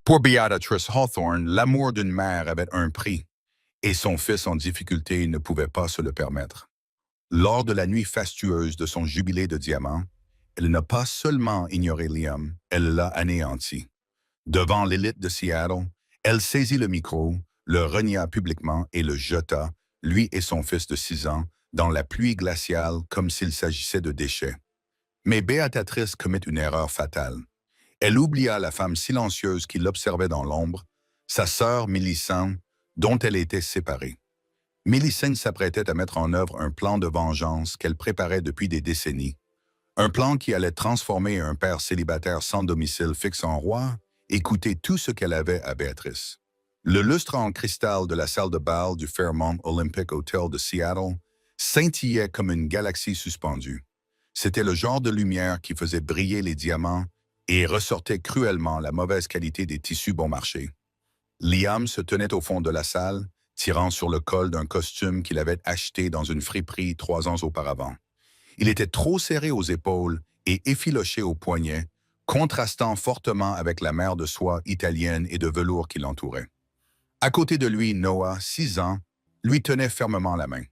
Pour Beatrice Hawthorne, l'amour d'une mère avait un prix, et son fils en difficulté ne pouvait pas se le permettre. Lors de la nuit fastueuse de son jubilé de diamant, elle n'a pas seulement ignoré Liam, elle l'a anéanti. Devant l'élite de Seattle, elle saisit le micro, le renia publiquement et le jeta, lui et son fils de 6 ans, dans la pluie glaciale comme s'il s'agissait de déchets. Mais Béatrice commit une erreur fatale. Elle oublia la femme silencieuse qui l'observait dans l'ombre, sa sœur Millicent, dont elle était séparée. Millicent s'apprêtait à mettre en œuvre un plan de vengeance qu'elle préparait depuis des décennies. Un plan qui allait transformer un père célibataire sans domicile fixe en roi et coûter tout ce qu'elle avait à Béatrice. Le lustre en cristal de la salle de bal du Fairmont Olympic Hotel de Seattle scintillait comme une galaxie suspendue. C'était le genre de lumière qui faisait briller les diamants et ressortait cruellement la mauvaise qualité des tissus bon marché. Liam se tenait au fond de la salle, tirant sur le col d'un costume qu'il avait acheté dans une friperie 3 ans auparavant. Il était trop serré aux épaules et effiloché aux poignets, contrastant fortement avec la mer de soie italienne et de velours qui l'entourait. À côté de lui, Noah, 6 ans, lui tenait fermement la main.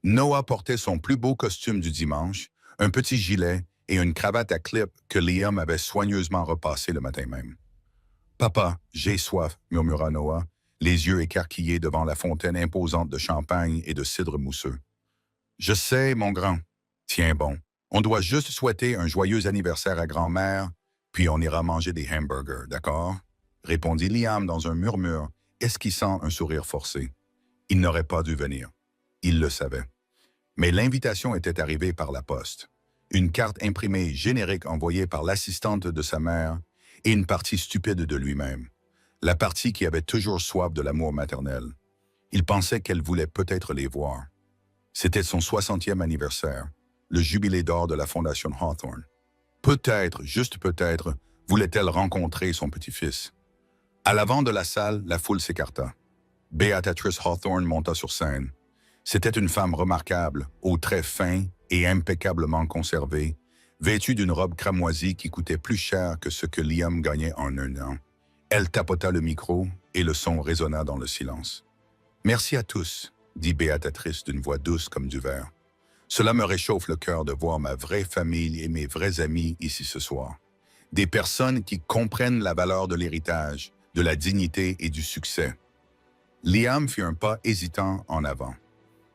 Noah portait son plus beau costume du dimanche, un petit gilet et une cravate à clip que Liam avait soigneusement repassé le matin même. « Papa, j'ai soif », murmura Noah, les yeux écarquillés devant la fontaine imposante de champagne et de cidre mousseux. « Je sais, mon grand. Tiens bon, on doit juste souhaiter un joyeux anniversaire à grand-mère, puis on ira manger des hamburgers, d'accord ?» répondit Liam dans un murmure, esquissant un sourire forcé. Il n'aurait pas dû venir. Il le savait. Mais l'invitation était arrivée par la poste. Une carte imprimée générique envoyée par l'assistante de sa mère et une partie stupide de lui-même. La partie qui avait toujours soif de l'amour maternel. Il pensait qu'elle voulait peut-être les voir. C'était son 60e anniversaire, le jubilé d'or de la Fondation Hawthorne. Peut-être, juste peut-être, voulait-elle rencontrer son petit-fils. À l'avant de la salle, la foule s'écarta. Beatrice Hawthorne monta sur scène. C'était une femme remarquable, aux traits fins et impeccablement conservés, vêtue d'une robe cramoisie qui coûtait plus cher que ce que Liam gagnait en un an. Elle tapota le micro et le son résonna dans le silence. « Merci à tous », dit Béatrice d'une voix douce comme du verre. « Cela me réchauffe le cœur de voir ma vraie famille et mes vrais amis ici ce soir. Des personnes qui comprennent la valeur de l'héritage, de la dignité et du succès. » Liam fit un pas hésitant en avant.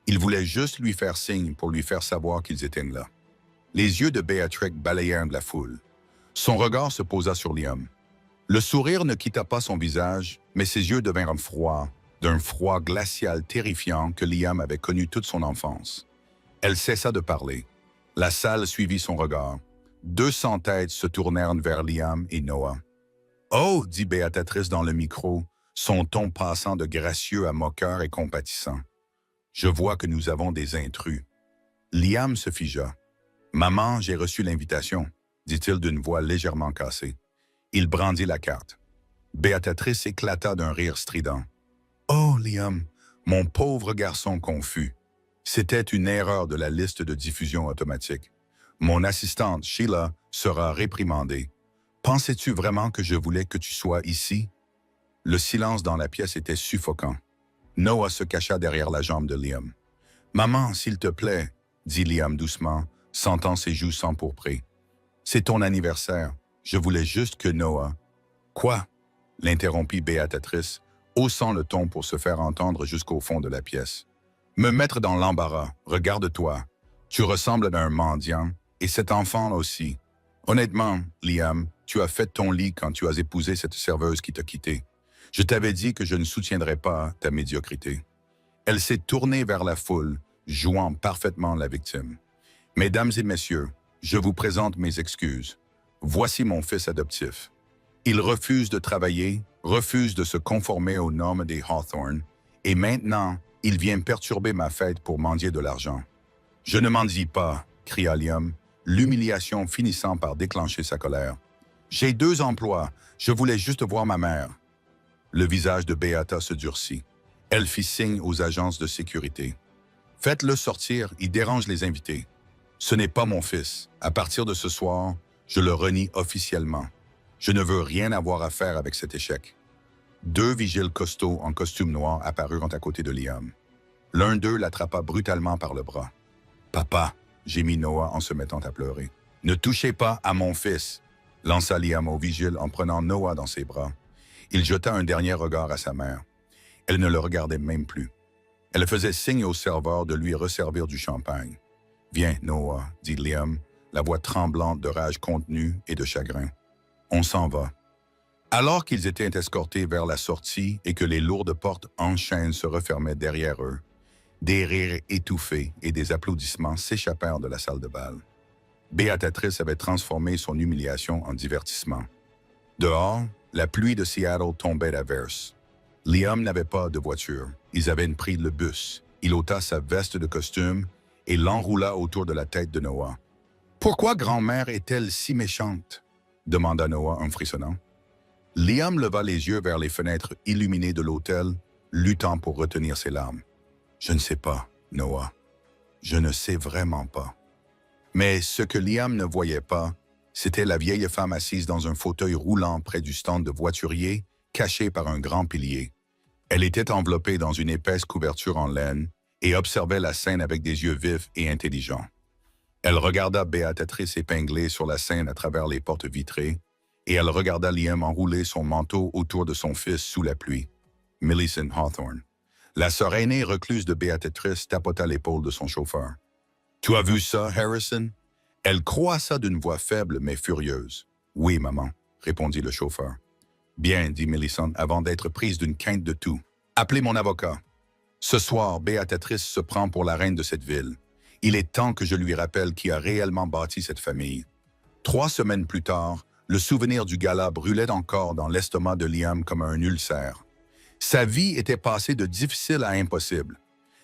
Il voulait juste lui faire signe pour lui faire savoir qu'ils étaient là. Les yeux de Béatrix balayèrent la foule. Son regard se posa sur Liam. Le sourire ne quitta pas son visage, mais ses yeux devinrent froids, d'un froid glacial terrifiant que Liam avait connu toute son enfance. Elle cessa de parler. La salle suivit son regard. 200 têtes se tournèrent vers Liam et Noah. « Oh » dit Béatrice dans le micro, son ton passant de gracieux à moqueur et compatissant. « Je vois que nous avons des intrus. » Liam se figea. « Maman, j'ai reçu l'invitation », dit-il d'une voix légèrement cassée. Il brandit la carte. Béatrice éclata d'un rire strident. « Oh, Liam, mon pauvre garçon confus. C'était une erreur de la liste de diffusion automatique. Mon assistante, Sheila, sera réprimandée. Pensais-tu vraiment que je voulais que tu sois ici? » Le silence dans la pièce était suffocant. Noah se cacha derrière la jambe de Liam. « Maman, s'il te plaît, » dit Liam doucement, sentant ses joues s'empourprer. « C'est ton anniversaire. Je voulais juste que Noah... » « Quoi? » l'interrompit Béatrice, haussant le ton pour se faire entendre jusqu'au fond de la pièce. « Me mettre dans l'embarras, regarde-toi. Tu ressembles à un mendiant, et cet enfant aussi. Honnêtement, Liam, tu as fait ton lit quand tu as épousé cette serveuse qui t'a quitté. Je t'avais dit que je ne soutiendrais pas ta médiocrité. » Elle s'est tournée vers la foule, jouant parfaitement la victime. « Mesdames et messieurs, je vous présente mes excuses. Voici mon fils adoptif. Il refuse de travailler, refuse de se conformer aux normes des Hawthorne, et maintenant, il vient perturber ma fête pour mendier de l'argent. »« Je ne mendie pas, » cria Liam, l'humiliation finissant par déclencher sa colère. « J'ai 2 emplois, je voulais juste voir ma mère. » Le visage de Beata se durcit. Elle fit signe aux agences de sécurité. « Faites-le sortir, il dérange les invités. Ce n'est pas mon fils. À partir de ce soir, je le renie officiellement. Je ne veux rien avoir à faire avec cet échec. Deux vigiles costauds en costume noir apparurent à côté de Liam. L'un d'eux l'attrapa brutalement par le bras. « Papa !» gémit Noah en se mettant à pleurer. « Ne touchez pas à mon fils !» lança Liam au vigile en prenant Noah dans ses bras. Il jeta un dernier regard à sa mère. Elle ne le regardait même plus. Elle faisait signe au serveur de lui resservir du champagne. « Viens, Noah, » dit Liam, la voix tremblante de rage contenue et de chagrin. « On s'en va. » Alors qu'ils étaient escortés vers la sortie et que les lourdes portes en chaîne se refermaient derrière eux, des rires étouffés et des applaudissements s'échappèrent de la salle de bal. Béatrice avait transformé son humiliation en divertissement. Dehors, la pluie de Seattle tombait d'averse. Liam n'avait pas de voiture. Ils avaient pris le bus. Il ôta sa veste de costume et l'enroula autour de la tête de Noah. « Pourquoi grand-mère est-elle si méchante ?» demanda Noah en frissonnant. Liam leva les yeux vers les fenêtres illuminées de l'hôtel, luttant pour retenir ses larmes. « Je ne sais pas, Noah. Je ne sais vraiment pas. » Mais ce que Liam ne voyait pas, c'était la vieille femme assise dans un fauteuil roulant près du stand de voiturier, cachée par un grand pilier. Elle était enveloppée dans une épaisse couverture en laine et observait la scène avec des yeux vifs et intelligents. Elle regarda Béatrice épinglée sur la scène à travers les portes vitrées, et elle regarda Liam enrouler son manteau autour de son fils sous la pluie. Millicent Hawthorne. La sœur aînée recluse de Béatrice tapota l'épaule de son chauffeur. « Tu as vu ça, Harrison ?» Elle croissa d'une voix faible mais furieuse. « Oui, maman, » répondit le chauffeur. « Bien, » dit Millicent avant d'être prise d'une quinte de tout. « Appelez mon avocat. » Ce soir, Béatrice se prend pour la reine de cette ville. Il est temps que je lui rappelle qui a réellement bâti cette famille. 3 semaines plus tard, le souvenir du gala brûlait encore dans l'estomac de Liam comme un ulcère. Sa vie était passée de difficile à impossible.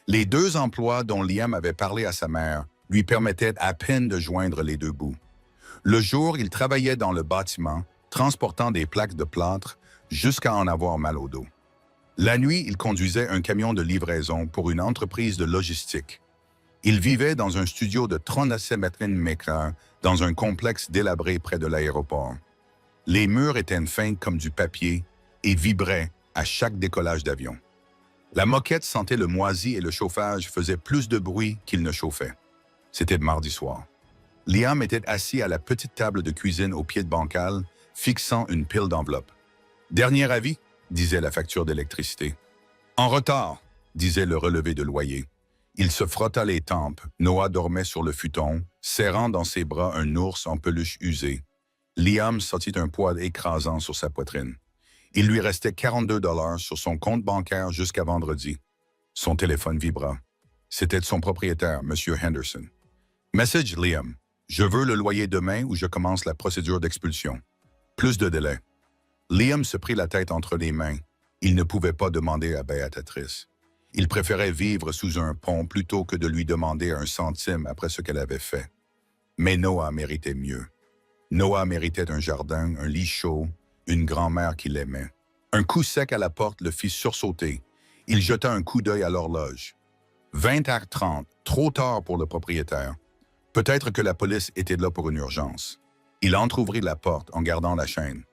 Les 2 emplois dont Liam avait parlé à sa mère lui permettaient à peine de joindre les 2 bouts. Le jour, il travaillait dans le bâtiment, transportant des plaques de plâtre jusqu'à en avoir mal au dos. La nuit, il conduisait un camion de livraison pour une entreprise de logistique. Il vivait dans un studio de 37 mètres dans un complexe délabré près de l'aéroport. Les murs étaient fins comme du papier et vibraient à chaque décollage d'avion. La moquette sentait le moisi et le chauffage faisait plus de bruit qu'il ne chauffait. C'était mardi soir. Liam était assis à la petite table de cuisine au pied de bancal, fixant une pile d'enveloppes. « Dernier avis » disait la facture d'électricité. « En retard » disait le relevé de loyer. Il se frotta les tempes. Noah dormait sur le futon, serrant dans ses bras un ours en peluche usée. Liam sentit un poids écrasant sur sa poitrine. Il lui restait 42 $ sur son compte bancaire jusqu'à vendredi. Son téléphone vibra. C'était de son propriétaire, M. Henderson. « Message, Liam. Je veux le loyer demain ou je commence la procédure d'expulsion. Plus de délai. » Liam se prit la tête entre les mains. Il ne pouvait pas demander à Béatrice. Il préférait vivre sous un pont plutôt que de lui demander un centime après ce qu'elle avait fait. Mais Noah méritait mieux. Noah méritait un jardin, un lit chaud, une grand-mère qui l'aimait. Un coup sec à la porte le fit sursauter. Il jeta un coup d'œil à l'horloge. 20h30, trop tard pour le propriétaire. Peut-être que la police était là pour une urgence. Il entrouvrit la porte en gardant la chaîne.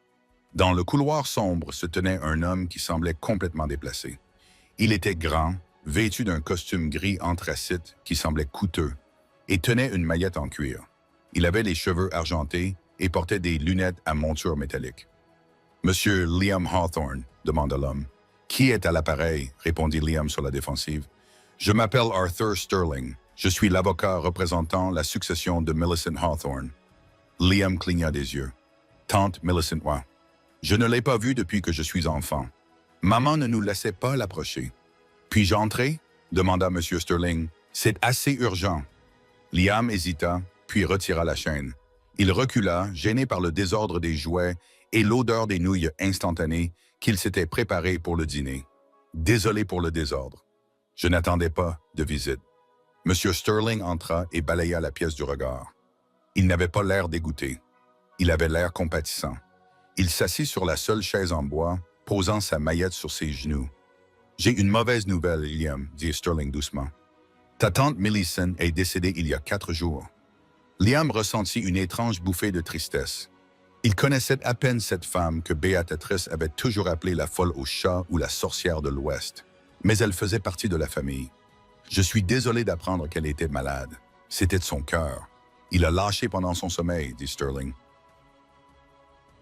Dans le couloir sombre se tenait un homme qui semblait complètement déplacé. Il était grand, vêtu d'un costume gris anthracite qui semblait coûteux, et tenait une maillette en cuir. Il avait les cheveux argentés et portait des lunettes à monture métallique. « Monsieur Liam Hawthorne » demanda l'homme. « Qui est à l'appareil » répondit Liam sur la défensive. « Je m'appelle Arthur Sterling. Je suis l'avocat représentant la succession de Millicent Hawthorne. » Liam cligna des yeux. « Tante Millicent, ouais. Je ne l'ai pas vue depuis que je suis enfant. Maman ne nous laissait pas l'approcher. « Puis-je entrer » demanda M. Sterling. « C'est assez urgent. » Liam hésita, puis retira la chaîne. Il recula, gêné par le désordre des jouets et l'odeur des nouilles instantanées qu'il s'était préparé pour le dîner. Désolé pour le désordre. Je n'attendais pas de visite. M. Sterling entra et balaya la pièce du regard. Il n'avait pas l'air dégoûté. Il avait l'air compatissant. Il s'assit sur la seule chaise en bois, posant sa maillette sur ses genoux. « J'ai une mauvaise nouvelle, Liam, » dit Sterling doucement. « Ta tante Millicent est décédée il y a 4 jours. » Liam ressentit une étrange bouffée de tristesse. Il connaissait à peine cette femme que Béatrice avait toujours appelée la folle au chat ou la sorcière de l'Ouest. Mais elle faisait partie de la famille. Je suis désolé d'apprendre qu'elle était malade. C'était de son cœur. Il a lâché pendant son sommeil, dit Sterling.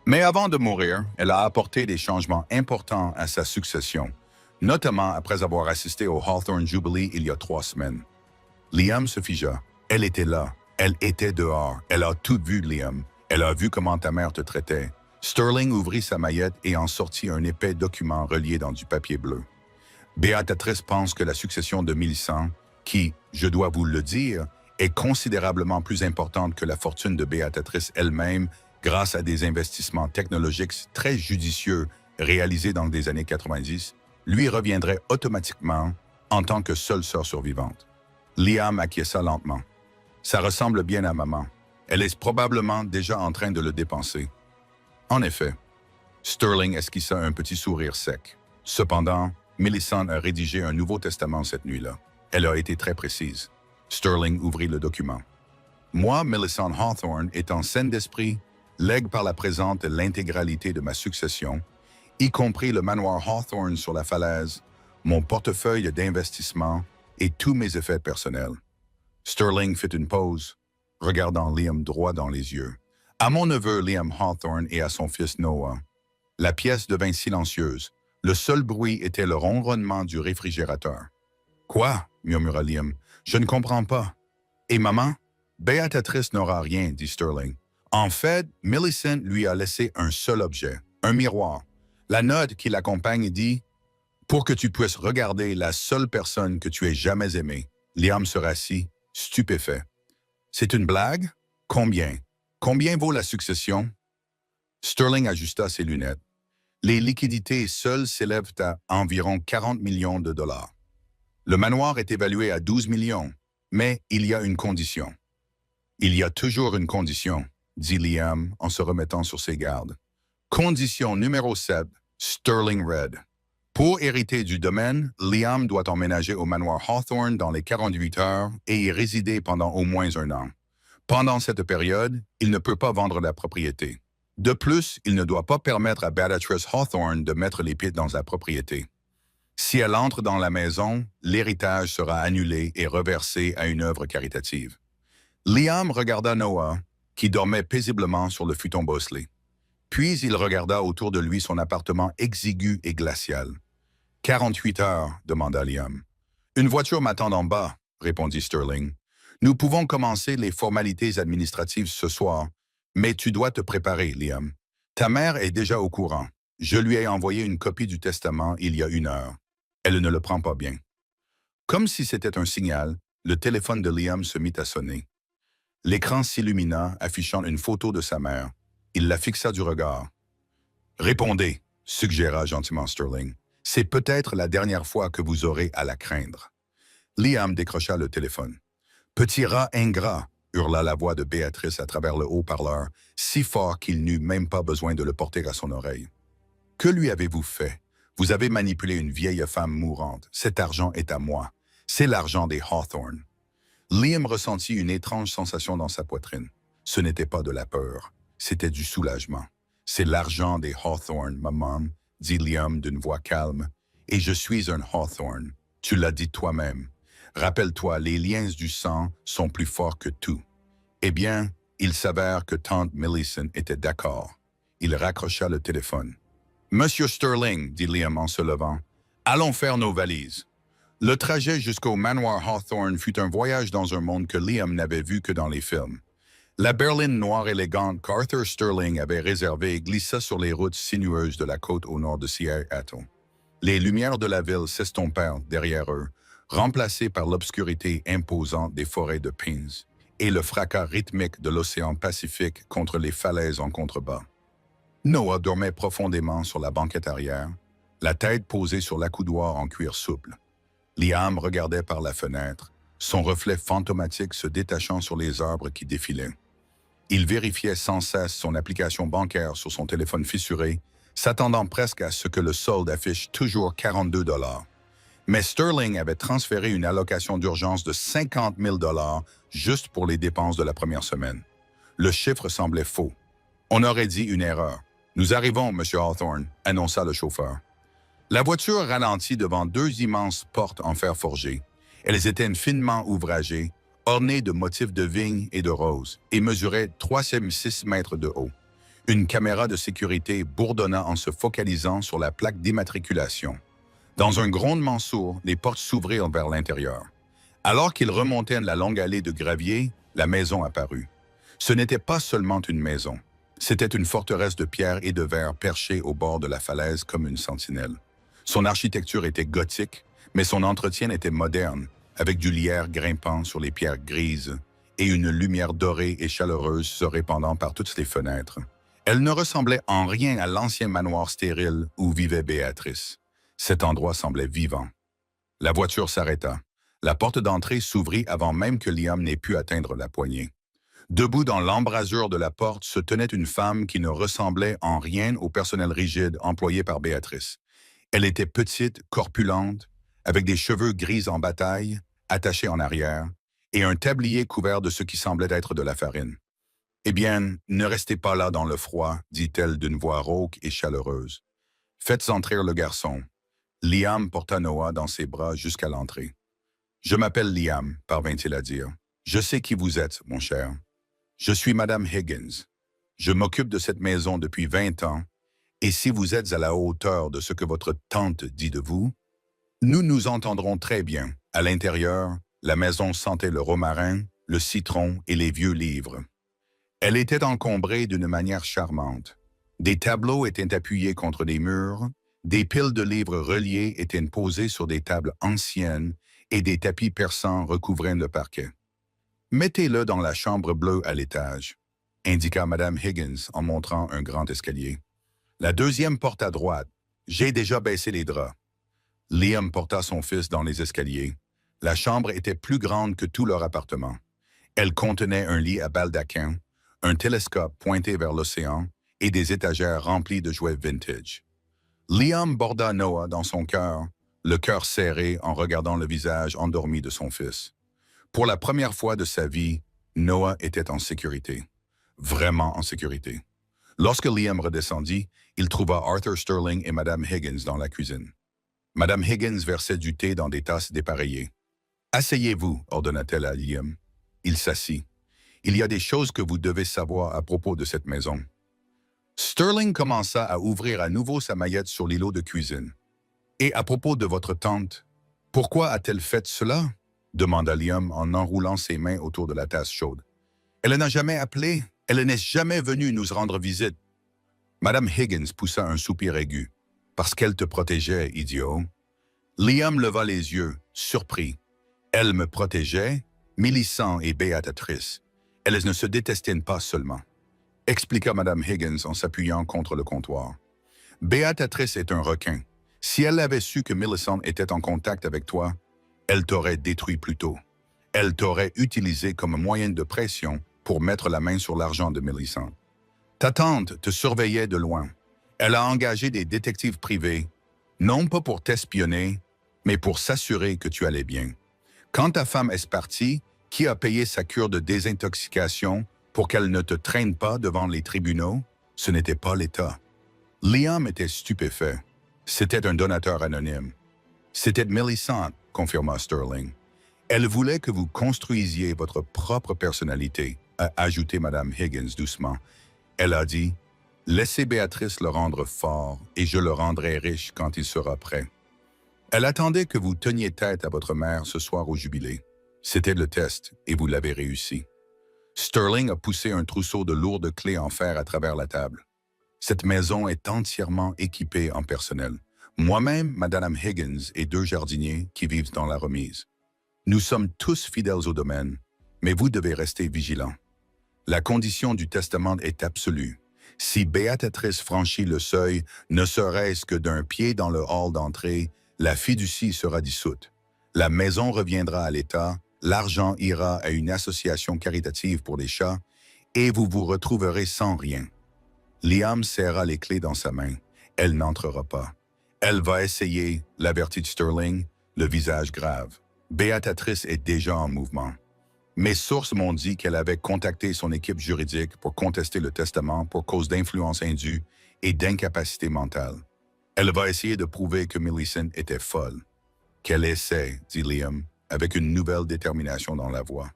Mais avant de mourir, elle a apporté des changements importants à sa succession, notamment après avoir assisté au Hawthorne Jubilee il y a 3 semaines. Liam se figea. Elle était là. Elle était dehors. Elle a tout vu, Liam. Elle a vu comment ta mère te traitait. Sterling ouvrit sa maillette et en sortit un épais document relié dans du papier bleu. Béatrice pense que la succession de Millicent, qui, je dois vous le dire, est considérablement plus importante que la fortune de Béatrice elle-même grâce à des investissements technologiques très judicieux réalisés dans les années 90, lui reviendrait automatiquement en tant que seule sœur survivante. Liam acquiesça lentement. Ça ressemble bien à maman. Elle est probablement déjà en train de le dépenser. En effet, Sterling esquissa un petit sourire sec. Cependant, Millicent a rédigé un Nouveau Testament cette nuit-là. Elle a été très précise. Sterling ouvrit le document. Moi, Millicent Hawthorne, étant saine d'esprit, lègue par la présente l'intégralité de ma succession, y compris le manoir Hawthorne sur la falaise, mon portefeuille d'investissement et tous mes effets personnels. Sterling fit une pause, regardant Liam droit dans les yeux. À mon neveu Liam Hawthorne et à son fils Noah. La pièce devint silencieuse. Le seul bruit était le ronronnement du réfrigérateur. « Quoi? » murmura Liam. « Je ne comprends pas. »« Et maman? » »« Béatrice n'aura rien, dit Sterling. En fait, Millicent lui a laissé un seul objet, un miroir. La note qui l'accompagne dit « Pour que tu puisses regarder la seule personne que tu aies jamais aimée. » Liam se rassit, stupéfait. « C'est une blague? Combien? Combien vaut la succession? » Sterling ajusta ses lunettes. Les liquidités seules s'élèvent à environ 40 millions de dollars. Le manoir est évalué à 12 millions, mais il y a une condition. Il y a toujours une condition, dit Liam en se remettant sur ses gardes. Condition numéro 7, Sterling Red. Pour hériter du domaine, Liam doit emménager au manoir Hawthorne dans les 48 heures et y résider pendant au moins 1 an. Pendant cette période, il ne peut pas vendre la propriété. De plus, il ne doit pas permettre à Béatrice Hawthorne de mettre les pieds dans la propriété. Si elle entre dans la maison, l'héritage sera annulé et reversé à une œuvre caritative. Liam regarda Noah, qui dormait paisiblement sur le futon bosselé. Puis il regarda autour de lui son appartement exigu et glacial. « 48 heures, demanda Liam. « Une voiture m'attend en bas, répondit Sterling. Nous pouvons commencer les formalités administratives ce soir, mais tu dois te préparer, Liam. Ta mère est déjà au courant. Je lui ai envoyé une copie du testament il y a 1 heure. Elle ne le prend pas bien. » Comme si c'était un signal, le téléphone de Liam se mit à sonner. L'écran s'illumina, affichant une photo de sa mère. Il la fixa du regard. « Répondez, » suggéra gentiment Sterling. « C'est peut-être la dernière fois que vous aurez à la craindre. » Liam décrocha le téléphone. « Petit rat ingrat » hurla la voix de Béatrice à travers le haut-parleur, si fort qu'il n'eut même pas besoin de le porter à son oreille. « Que lui avez-vous fait? Vous avez manipulé une vieille femme mourante. Cet argent est à moi. C'est l'argent des Hawthorne. » Liam ressentit une étrange sensation dans sa poitrine. Ce n'était pas de la peur, c'était du soulagement. « C'est l'argent des Hawthorne, maman, » dit Liam d'une voix calme. « Et je suis un Hawthorne. Tu l'as dit toi-même. Rappelle-toi, les liens du sang sont plus forts que tout. » Eh bien, il s'avère que tante Millicent était d'accord. Il raccrocha le téléphone. « Monsieur Sterling, » dit Liam en se levant, « allons faire nos valises. » Le trajet jusqu'au manoir Hawthorne fut un voyage dans un monde que Liam n'avait vu que dans les films. La berline noire élégante qu'Arthur Sterling avait réservée glissa sur les routes sinueuses de la côte au nord de Seattle. Les lumières de la ville s'estompèrent derrière eux, remplacées par l'obscurité imposante des forêts de pins et le fracas rythmique de l'océan Pacifique contre les falaises en contrebas. Noah dormait profondément sur la banquette arrière, la tête posée sur l'accoudoir en cuir souple. Liam regardait par la fenêtre, son reflet fantomatique se détachant sur les arbres qui défilaient. Il vérifiait sans cesse son application bancaire sur son téléphone fissuré, s'attendant presque à ce que le solde affiche toujours 42 $. Mais Sterling avait transféré une allocation d'urgence de 50 000 $ juste pour les dépenses de la première semaine. Le chiffre semblait faux. On aurait dit une erreur. Nous arrivons, Monsieur Hawthorne, annonça le chauffeur. La voiture ralentit devant deux immenses portes en fer forgé. Elles étaient finement ouvragées, ornées de motifs de vigne et de roses, et mesuraient 3,6 mètres de haut. Une caméra de sécurité bourdonna en se focalisant sur la plaque d'immatriculation. Dans un grondement sourd, les portes s'ouvrirent vers l'intérieur. Alors qu'ils remontaient la longue allée de gravier, la maison apparut. Ce n'était pas seulement une maison. C'était une forteresse de pierre et de verre perchée au bord de la falaise comme une sentinelle. Son architecture était gothique, mais son entretien était moderne, avec du lierre grimpant sur les pierres grises et une lumière dorée et chaleureuse se répandant par toutes les fenêtres. Elle ne ressemblait en rien à l'ancien manoir stérile où vivait Béatrice. Cet endroit semblait vivant. La voiture s'arrêta. La porte d'entrée s'ouvrit avant même que Liam n'ait pu atteindre la poignée. Debout dans l'embrasure de la porte se tenait une femme qui ne ressemblait en rien au personnel rigide employé par Béatrice. Elle était petite, corpulente, avec des cheveux gris en bataille, attachés en arrière, et un tablier couvert de ce qui semblait être de la farine. « Eh bien, ne restez pas là dans le froid, dit-elle d'une voix rauque et chaleureuse. Faites entrer le garçon. » Liam porta Noah dans ses bras jusqu'à l'entrée. « Je m'appelle Liam, parvint-il à dire. Je sais qui vous êtes, mon cher. Je suis Madame Higgins. Je m'occupe de cette maison depuis 20 ans, et si vous êtes à la hauteur de ce que votre tante dit de vous, nous nous entendrons très bien. À l'intérieur, la maison sentait le romarin, le citron et les vieux livres. Elle était encombrée d'une manière charmante. Des tableaux étaient appuyés contre des murs, des piles de livres reliés étaient posées sur des tables anciennes et des tapis persans recouvraient le parquet. « Mettez-le dans la chambre bleue à l'étage », indiqua Madame Higgins en montrant un grand escalier. « La deuxième porte à droite. J'ai déjà baissé les draps. » Liam porta son fils dans les escaliers. La chambre était plus grande que tout leur appartement. Elle contenait un lit à baldaquin, un télescope pointé vers l'océan et des étagères remplies de jouets vintage. Liam borda Noah dans son cœur, le cœur serré en regardant le visage endormi de son fils. Pour la première fois de sa vie, Noah était en sécurité. Vraiment en sécurité. Lorsque Liam redescendit, il trouva Arthur Sterling et Madame Higgins dans la cuisine. Madame Higgins versait du thé dans des tasses dépareillées. « Asseyez-vous, ordonna-t-elle à Liam. Il s'assit. « Il y a des choses que vous devez savoir à propos de cette maison. » Sterling commença à ouvrir à nouveau sa maillette sur l'îlot de cuisine. « Et à propos de votre tante, pourquoi a-t-elle fait cela ?» demanda Liam en enroulant ses mains autour de la tasse chaude. « Elle n'a jamais appelé. Elle n'est jamais venue nous rendre visite. » Madame Higgins poussa un soupir aigu. « Parce qu'elle te protégeait, idiot. » Liam leva les yeux, surpris. « Elle me protégeait, Millicent et Béatrice. Elles ne se détestaient pas seulement. » Expliqua Madame Higgins en s'appuyant contre le comptoir. « Béatrice est un requin. Si elle avait su que Millicent était en contact avec toi, elle t'aurait détruit plus tôt. Elle t'aurait utilisé comme moyen de pression pour mettre la main sur l'argent de Millicent. Ta tante te surveillait de loin. Elle a engagé des détectives privés, non pas pour t'espionner, mais pour s'assurer que tu allais bien. Quand ta femme est partie, qui a payé sa cure de désintoxication pour qu'elle ne te traîne pas devant les tribunaux? Ce n'était pas l'État. » Liam était stupéfait. C'était un donateur anonyme. « C'était Millicent, » confirma Sterling. « Elle voulait que vous construisiez votre propre personnalité, » a ajouté Madame Higgins doucement. Elle a dit « Laissez Béatrice le rendre fort et je le rendrai riche quand il sera prêt. » Elle attendait que vous teniez tête à votre mère ce soir au jubilé. C'était le test et vous l'avez réussi. Sterling a poussé un trousseau de lourdes clés en fer à travers la table. Cette maison est entièrement équipée en personnel. Moi-même, Madame Higgins et 2 jardiniers qui vivent dans la remise. Nous sommes tous fidèles au domaine, mais vous devez rester vigilants. La condition du testament est absolue. Si Béatrice franchit le seuil, ne serait-ce que d'un pied dans le hall d'entrée, la fiducie sera dissoute. La maison reviendra à l'État, l'argent ira à une association caritative pour les chats, et vous vous retrouverez sans rien. Liam serra les clés dans sa main. Elle n'entrera pas. Elle va essayer, l'avertit Sterling, le visage grave. Béatrice est déjà en mouvement. Mes sources m'ont dit qu'elle avait contacté son équipe juridique pour contester le testament pour cause d'influence indue et d'incapacité mentale. Elle va essayer de prouver que Millicent était folle. Quel essai, dit Liam, avec une nouvelle détermination dans la voix.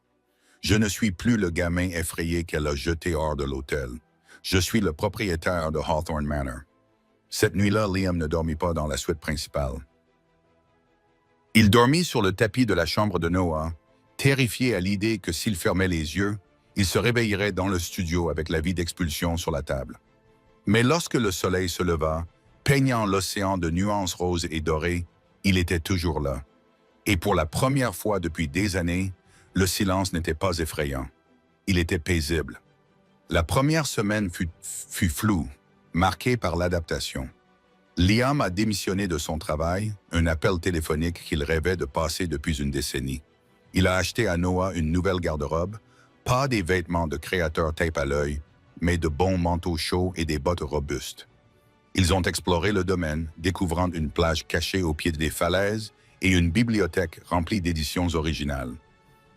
Je ne suis plus le gamin effrayé qu'elle a jeté hors de l'hôtel. Je suis le propriétaire de Hawthorne Manor. Cette nuit-là, Liam ne dormit pas dans la suite principale. Il dormit sur le tapis de la chambre de Noah, terrifié à l'idée que s'il fermait les yeux, il se réveillerait dans le studio avec l'avis d'expulsion sur la table. Mais lorsque le soleil se leva, peignant l'océan de nuances roses et dorées, il était toujours là. Et pour la première fois depuis des années, le silence n'était pas effrayant. Il était paisible. La première semaine fut floue, marquée par l'adaptation. Liam a démissionné de son travail, un appel téléphonique qu'il rêvait de passer depuis une décennie. Il a acheté à Noah une nouvelle garde-robe, pas des vêtements de créateur tape à l'œil, mais de bons manteaux chauds et des bottes robustes. Ils ont exploré le domaine, découvrant une plage cachée au pied des falaises et une bibliothèque remplie d'éditions originales.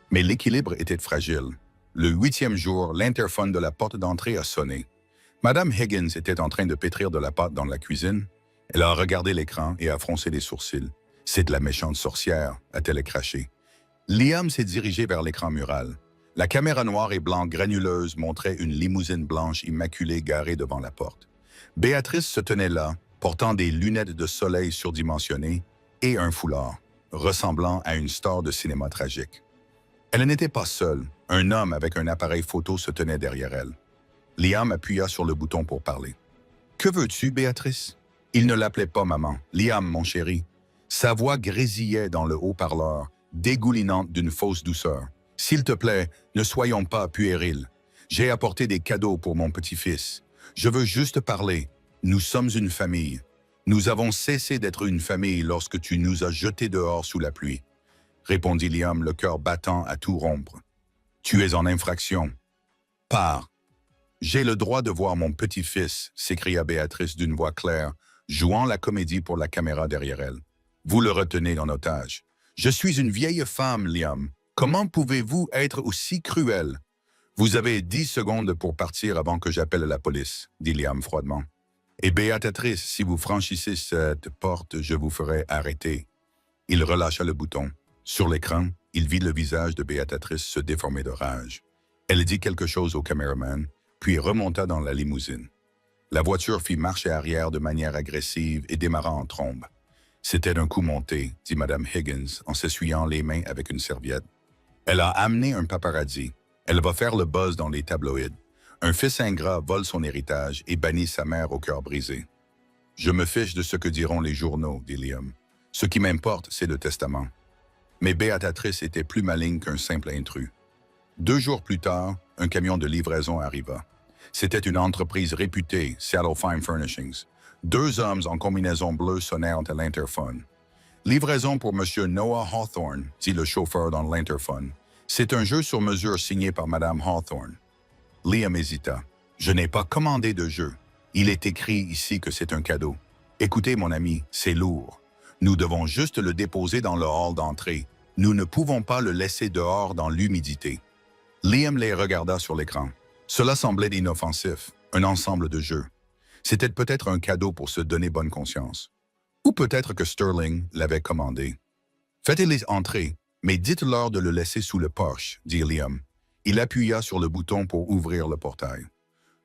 Mais l'équilibre était fragile. Le 8e jour, l'interphone de la porte d'entrée a sonné. Madame Higgins était en train de pétrir de la pâte dans la cuisine. Elle a regardé l'écran et a froncé les sourcils. « C'est de la méchante sorcière », a-t-elle craché. Liam s'est dirigé vers l'écran mural. La caméra noire et blanc granuleuse montrait une limousine blanche immaculée garée devant la porte. Béatrice se tenait là, portant des lunettes de soleil surdimensionnées et un foulard, ressemblant à une star de cinéma tragique. Elle n'était pas seule. Un homme avec un appareil photo se tenait derrière elle. Liam appuya sur le bouton pour parler. « Que veux-tu, Béatrice ?» Il ne l'appelait pas maman. « Liam, mon chéri. » Sa voix grésillait dans le haut-parleur, dégoulinante d'une fausse douceur. « S'il te plaît, ne soyons pas puérils. J'ai apporté des cadeaux pour mon petit-fils. Je veux juste parler. Nous sommes une famille. Nous avons cessé d'être une famille lorsque tu nous as jetés dehors sous la pluie. » Répondit Liam, le cœur battant à tout rompre. « Tu es en infraction. Pars. »« J'ai le droit de voir mon petit-fils, » s'écria Béatrice d'une voix claire, jouant la comédie pour la caméra derrière elle. « Vous le retenez en otage. Je suis une vieille femme, Liam. Comment pouvez-vous être aussi cruel? Vous avez 10 secondes pour partir avant que j'appelle la police, » dit Liam froidement. « Et Béatrice, si vous franchissez cette porte, je vous ferai arrêter. » Il relâcha le bouton. Sur l'écran, il vit le visage de Béatrice se déformer de rage. Elle dit quelque chose au caméraman, puis remonta dans la limousine. La voiture fit marche arrière de manière agressive et démarra en trombe. « C'était d'un coup monté, » dit Madame Higgins en s'essuyant les mains avec une serviette. « Elle a amené un paparazzi. Elle va faire le buzz dans les tabloïds. Un fils ingrat vole son héritage et bannit sa mère au cœur brisé. »« Je me fiche de ce que diront les journaux, » dit Liam. « Ce qui m'importe, c'est le testament. » Mais Béatrice était plus maligne qu'un simple intrus. 2 jours plus tard, un camion de livraison arriva. C'était une entreprise réputée, Saddle Fine Furnishings. 2 hommes en combinaison bleue sonnèrent à l'interphone. « Livraison pour Monsieur Noah Hawthorne », dit le chauffeur dans l'interphone. « C'est un jeu sur mesure signé par Madame Hawthorne. » Liam hésita. « Je n'ai pas commandé de jeu. Il est écrit ici que c'est un cadeau. Écoutez, mon ami, c'est lourd. Nous devons juste le déposer dans le hall d'entrée. Nous ne pouvons pas le laisser dehors dans l'humidité. » Liam les regarda sur l'écran. Cela semblait inoffensif, un ensemble de jeux. C'était peut-être un cadeau pour se donner bonne conscience. Ou peut-être que Sterling l'avait commandé. « Faites-les entrer, mais dites-leur de le laisser sous le porche, » dit Liam. Il appuya sur le bouton pour ouvrir le portail.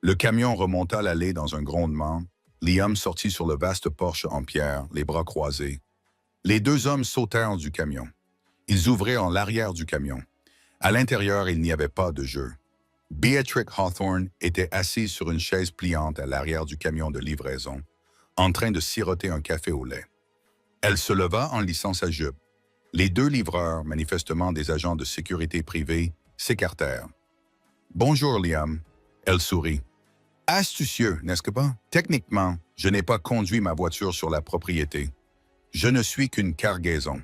Le camion remonta l'allée dans un grondement. Liam sortit sur le vaste porche en pierre, les bras croisés. Les 2 hommes sautèrent du camion. Ils ouvrirent l'arrière du camion. À l'intérieur, il n'y avait pas de jeu. Beatrix Hawthorne était assise sur une chaise pliante à l'arrière du camion de livraison, en train de siroter un café au lait. Elle se leva en lissant sa jupe. Les 2 livreurs, manifestement des agents de sécurité privée, s'écartèrent. « Bonjour, Liam. » Elle sourit. « Astucieux, n'est-ce pas? Techniquement, je n'ai pas conduit ma voiture sur la propriété. Je ne suis qu'une cargaison. »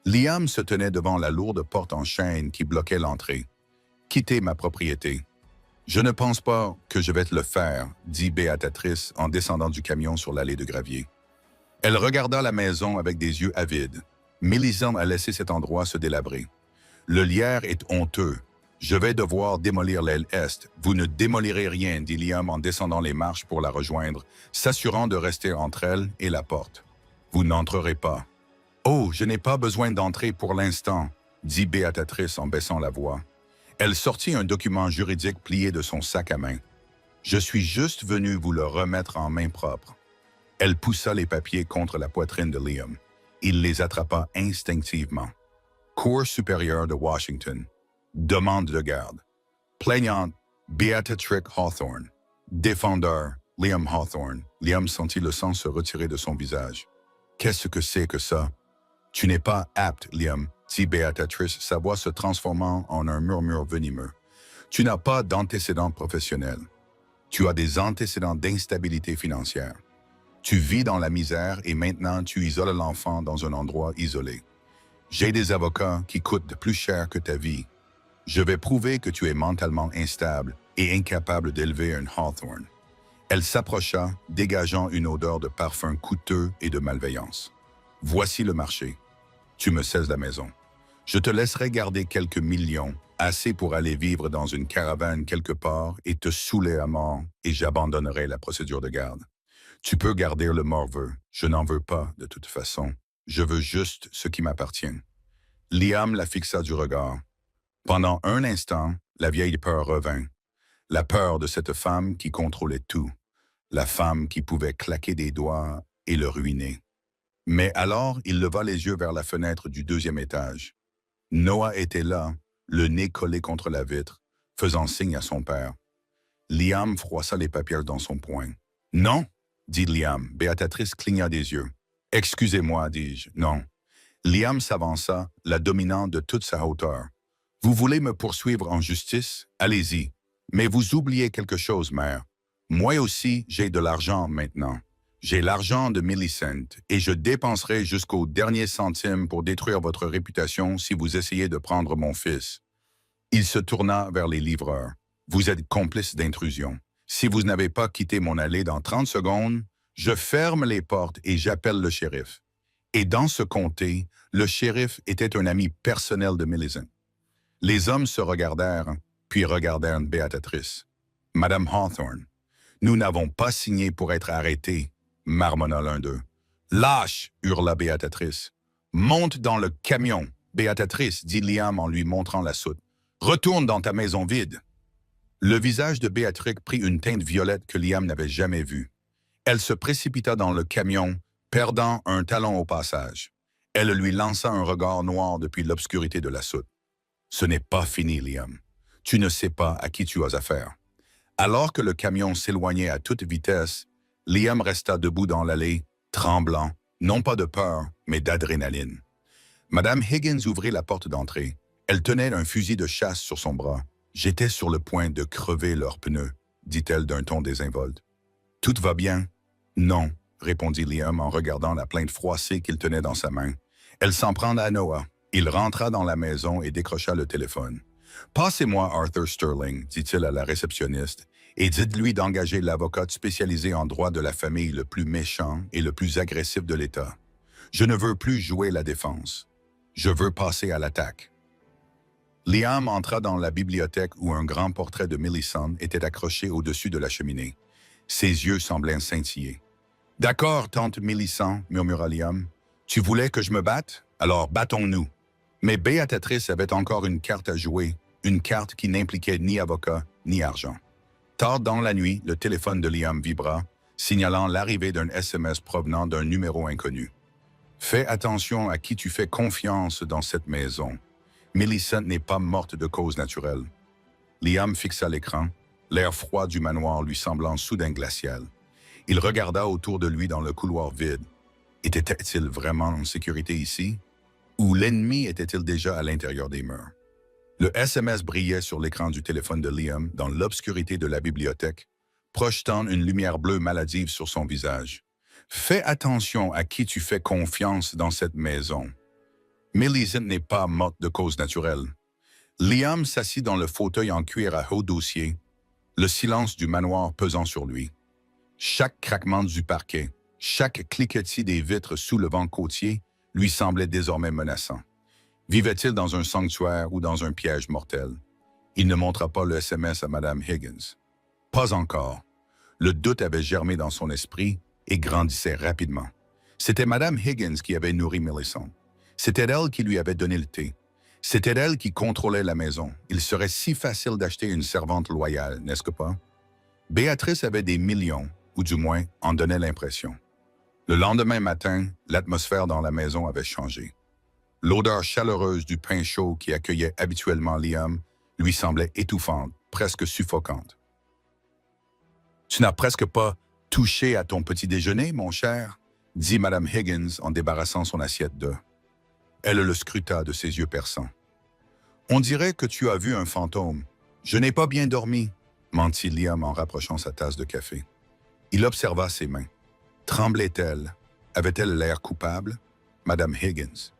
Liam se tenait devant la lourde porte en chêne qui bloquait l'entrée. « Quittez ma propriété. »« Je ne pense pas que je vais te le faire, » dit Béatrice en descendant du camion sur l'allée de gravier. Elle regarda la maison avec des yeux avides. Millicent a laissé cet endroit se délabrer. « Le lierre est honteux, Je vais devoir démolir l'aile est. Vous ne démolirez rien, dit Liam en descendant les marches pour la rejoindre, s'assurant de rester entre elle et la porte. Vous n'entrerez pas. Oh, je n'ai pas besoin d'entrer pour l'instant, dit Béatrice en baissant la voix. Elle sortit un document juridique plié de son sac à main. Je suis juste venu vous le remettre en main propre. Elle poussa les papiers contre la poitrine de Liam. Il les attrapa instinctivement. Cour supérieure de Washington. Demande de garde. Plaignante, Beatrice Hawthorne. Défendeur, Liam Hawthorne. Liam sentit le sang se retirer de son visage. Qu'est-ce que c'est que ça? Tu n'es pas apte, Liam, dit Beatrice, sa voix se transformant en un murmure venimeux. Tu n'as pas d'antécédents professionnels. Tu as des antécédents d'instabilité financière. Tu vis dans la misère et maintenant tu isoles l'enfant dans un endroit isolé. J'ai des avocats qui coûtent plus cher que ta vie. Je vais prouver que tu es mentalement instable et incapable d'élever un Hawthorne. Elle s'approcha, dégageant une odeur de parfum coûteux et de malveillance. Voici le marché. Tu me cèdes la maison. Je te laisserai garder quelques millions, assez pour aller vivre dans une caravane quelque part et te saouler à mort, et j'abandonnerai la procédure de garde. Tu peux garder le morveux. Je n'en veux pas, de toute façon. Je veux juste ce qui m'appartient. Liam la fixa du regard. Pendant un instant, la vieille peur revint. La peur de cette femme qui contrôlait tout. La femme qui pouvait claquer des doigts et le ruiner. Mais alors, il leva les yeux vers la fenêtre du deuxième étage. Noah était là, le nez collé contre la vitre, faisant signe à son père. Liam froissa les paupières dans son poing. « Non !» dit Liam. Béatrice cligna des yeux. « Excusez-moi, dis-je. Non. » Liam s'avança, la dominant de toute sa hauteur. « Vous voulez me poursuivre en justice? Allez-y. Mais vous oubliez quelque chose, mère. Moi aussi, j'ai de l'argent maintenant. J'ai l'argent de Millicent et je dépenserai jusqu'au dernier centime pour détruire votre réputation si vous essayez de prendre mon fils. » Il se tourna vers les livreurs. « Vous êtes complices d'intrusion. Si vous n'avez pas quitté mon allée dans 30 secondes, je ferme les portes et j'appelle le shérif. » Et dans ce comté, le shérif était un ami personnel de Millicent. Les hommes se regardèrent, puis regardèrent Béatrice. « Madame Hawthorne, nous n'avons pas signé pour être arrêtés. » marmonna l'un d'eux. « Lâche !» hurla Béatrice. « Monte dans le camion, Béatrice, dit Liam en lui montrant la soute. Retourne dans ta maison vide. » Le visage de Béatrix prit une teinte violette que Liam n'avait jamais vue. Elle se précipita dans le camion, perdant un talon au passage. Elle lui lança un regard noir depuis l'obscurité de la soute. « Ce n'est pas fini, Liam. Tu ne sais pas à qui tu as affaire. » Alors que le camion s'éloignait à toute vitesse, Liam resta debout dans l'allée, tremblant, non pas de peur, mais d'adrénaline. Madame Higgins ouvrit la porte d'entrée. Elle tenait un fusil de chasse sur son bras. « J'étais sur le point de crever leurs pneus, » dit-elle d'un ton désinvolte. « Tout va bien? »« Non, » répondit Liam en regardant la plainte froissée qu'il tenait dans sa main. Elle s'en prend à Noah. Il rentra dans la maison et décrocha le téléphone. « Passez-moi Arthur Sterling, » dit-il à la réceptionniste, « et dites-lui d'engager l'avocat spécialisé en droit de la famille le plus méchant et le plus agressif de l'État. Je ne veux plus jouer la défense. Je veux passer à l'attaque. » Liam entra dans la bibliothèque où un grand portrait de Millicent était accroché au-dessus de la cheminée. Ses yeux semblaient scintiller. « D'accord, tante Millicent, » murmura Liam. « Tu voulais que je me batte? Alors battons-nous. » Mais Béatrice avait encore une carte à jouer, une carte qui n'impliquait ni avocat ni argent. Tard dans la nuit, le téléphone de Liam vibra, signalant l'arrivée d'un SMS provenant d'un numéro inconnu. « Fais attention à qui tu fais confiance dans cette maison. Millicent n'est pas morte de cause naturelle. » Liam fixa l'écran, l'air froid du manoir lui semblant soudain glacial. Il regarda autour de lui dans le couloir vide. Était-il vraiment en sécurité ici? Ou l'ennemi était-il déjà à l'intérieur des murs? Le SMS brillait sur l'écran du téléphone de Liam dans l'obscurité de la bibliothèque, projetant une lumière bleue maladive sur son visage. « Fais attention à qui tu fais confiance dans cette maison. Millicent n'est pas morte de cause naturelle. » Liam s'assit dans le fauteuil en cuir à haut dossier, le silence du manoir pesant sur lui. Chaque craquement du parquet, chaque cliquetis des vitres sous le vent côtier lui semblait désormais menaçant. Vivait-il dans un sanctuaire ou dans un piège mortel? Il ne montra pas le SMS à Madame Higgins. Pas encore. Le doute avait germé dans son esprit et grandissait rapidement. C'était Madame Higgins qui avait nourri Millicent. C'était elle qui lui avait donné le thé. C'était elle qui contrôlait la maison. Il serait si facile d'acheter une servante loyale, n'est-ce que pas? Béatrice avait des millions, ou du moins en donnait l'impression. Le lendemain matin, l'atmosphère dans la maison avait changé. L'odeur chaleureuse du pain chaud qui accueillait habituellement Liam lui semblait étouffante, presque suffocante. « Tu n'as presque pas touché à ton petit déjeuner, mon cher ?» dit Madame Higgins en débarrassant son assiette d'œufs. Elle le scruta de ses yeux perçants. « On dirait que tu as vu un fantôme. Je n'ai pas bien dormi, » mentit Liam en rapprochant sa tasse de café. Il observa ses mains. Tremblait-elle? Avait-elle l'air coupable? Madame Higgins.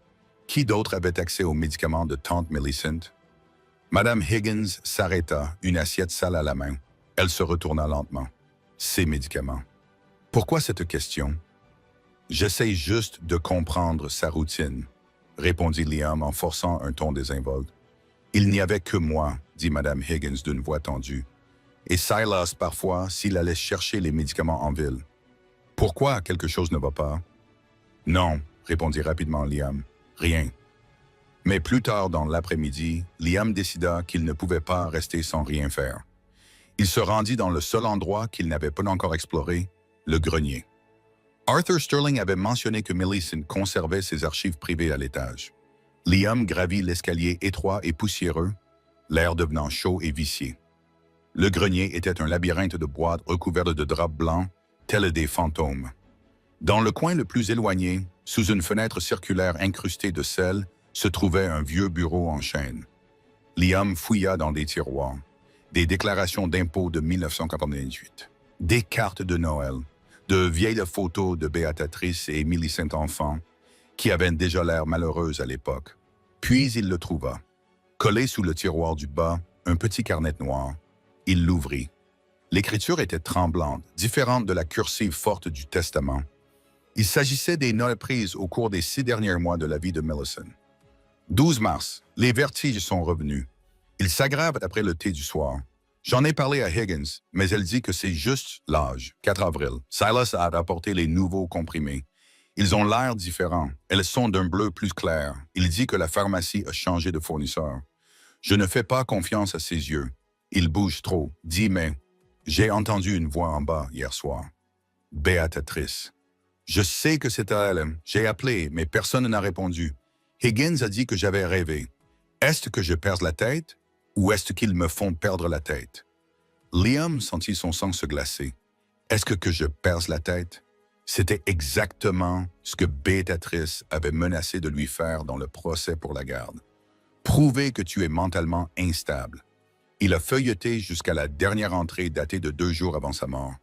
Qui d'autre avait accès aux médicaments de tante Millicent? Madame Higgins s'arrêta, une assiette sale à la main. Elle se retourna lentement. Ses médicaments. Pourquoi cette question? J'essaie juste de comprendre sa routine, répondit Liam en forçant un ton désinvolte. Il n'y avait que moi, dit Madame Higgins d'une voix tendue. Et Silas, parfois, s'il allait chercher les médicaments en ville. Pourquoi quelque chose ne va pas? Non, répondit rapidement Liam. Rien. Mais plus tard dans l'après-midi, Liam décida qu'il ne pouvait pas rester sans rien faire. Il se rendit dans le seul endroit qu'il n'avait pas encore exploré, le grenier. Arthur Sterling avait mentionné que Millicent conservait ses archives privées à l'étage. Liam gravit l'escalier étroit et poussiéreux, l'air devenant chaud et vicié. Le grenier était un labyrinthe de boîtes recouvertes de draps blancs, tels des fantômes. Dans le coin le plus éloigné, sous une fenêtre circulaire incrustée de sel, se trouvait un vieux bureau en chêne. Liam fouilla dans des tiroirs, des déclarations d'impôts de 1998, des cartes de Noël, de vieilles photos de Béatrice et Millicent enfant, qui avaient déjà l'air malheureuses à l'époque. Puis il le trouva. Collé sous le tiroir du bas, un petit carnet noir. Il l'ouvrit. L'écriture était tremblante, différente de la cursive forte du testament. Il s'agissait des notes prises au cours des 6 derniers mois de la vie de Millicent. 12 mars, les vertiges sont revenus. Ils s'aggravent après le thé du soir. J'en ai parlé à Higgins, mais elle dit que c'est juste l'âge. 4 avril. Silas a rapporté les nouveaux comprimés. Ils ont l'air différents. Elles sont d'un bleu plus clair. Il dit que la pharmacie a changé de fournisseur. Je ne fais pas confiance à ses yeux. Il bouge trop. Dis, mais j'ai entendu une voix en bas hier soir. Béatrice. Je sais que c'est à elle. J'ai appelé, mais personne n'a répondu. Higgins a dit que j'avais rêvé. Est-ce que je perds la tête ou est-ce qu'ils me font perdre la tête? Liam sentit son sang se glacer. Est-ce que je perds la tête? C'était exactement ce que Béatrice avait menacé de lui faire dans le procès pour la garde. Prouver que tu es mentalement instable. Il a feuilleté jusqu'à la dernière entrée datée de 2 jours avant sa mort.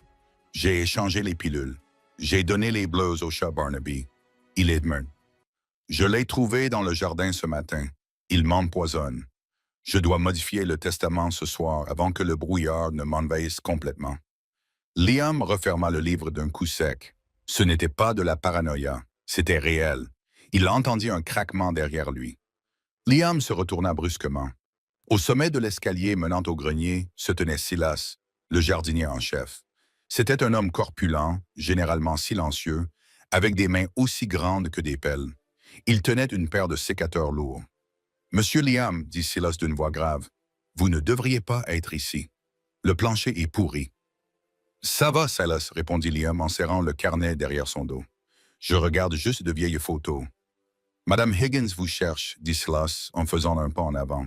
J'ai échangé les pilules. J'ai donné les bleus au chat Barnaby. Il est mort. Je l'ai trouvé dans le jardin ce matin. Il m'empoisonne. Je dois modifier le testament ce soir avant que le brouillard ne m'envahisse complètement. Liam referma le livre d'un coup sec. Ce n'était pas de la paranoïa, c'était réel. Il entendit un craquement derrière lui. Liam se retourna brusquement. Au sommet de l'escalier menant au grenier se tenait Silas, le jardinier en chef. C'était un homme corpulent, généralement silencieux, avec des mains aussi grandes que des pelles. Il tenait une paire de sécateurs lourds. « Monsieur Liam, dit Silas d'une voix grave, vous ne devriez pas être ici. Le plancher est pourri. » Ça va, Silas, répondit Liam en serrant le carnet derrière son dos. Je regarde juste de vieilles photos. Madame Higgins vous cherche, dit Silas en faisant un pas en avant.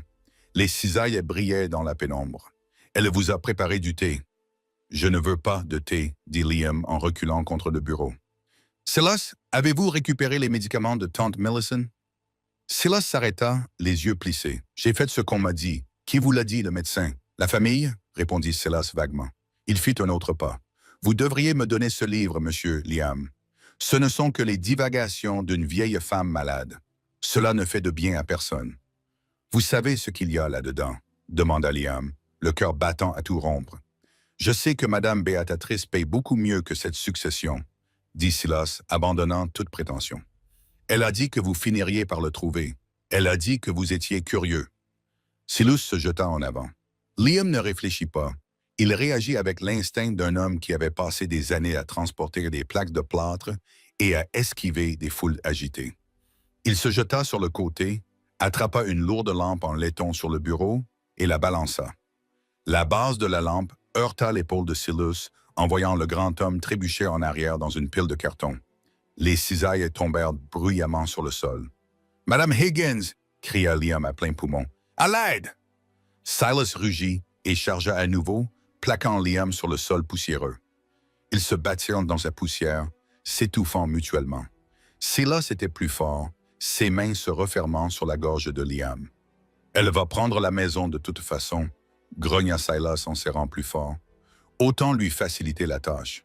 Les cisailles brillaient dans la pénombre. Elle vous a préparé du thé. Je ne veux pas de thé, dit Liam en reculant contre le bureau. Silas, avez-vous récupéré les médicaments de tante Millicent? Silas s'arrêta, les yeux plissés. J'ai fait ce qu'on m'a dit. Qui vous l'a dit, le médecin? La famille? Répondit Silas vaguement. Il fit un autre pas. Vous devriez me donner ce livre, monsieur Liam. Ce ne sont que les divagations d'une vieille femme malade. Cela ne fait de bien à personne. Vous savez ce qu'il y a là-dedans? Demanda Liam, le cœur battant à tout rompre. Je sais que Madame Béatrice paye beaucoup mieux que cette succession, dit Silas, abandonnant toute prétention. Elle a dit que vous finiriez par le trouver. Elle a dit que vous étiez curieux. Silas se jeta en avant. Liam ne réfléchit pas. Il réagit avec l'instinct d'un homme qui avait passé des années à transporter des plaques de plâtre et à esquiver des foules agitées. Il se jeta sur le côté, attrapa une lourde lampe en laiton sur le bureau et la balança. La base de la lampe heurta l'épaule de Silas en voyant le grand homme trébucher en arrière dans une pile de carton. Les cisailles tombèrent bruyamment sur le sol. « Madame Higgins! » cria Liam à plein poumon. « À l'aide! » Silas rugit et chargea à nouveau, plaquant Liam sur le sol poussiéreux. Ils se battirent dans la poussière, s'étouffant mutuellement. Silas était plus fort, ses mains se refermant sur la gorge de Liam. « Elle va prendre la maison de toute façon, » grogna Silas en serrant plus fort. Autant lui faciliter la tâche.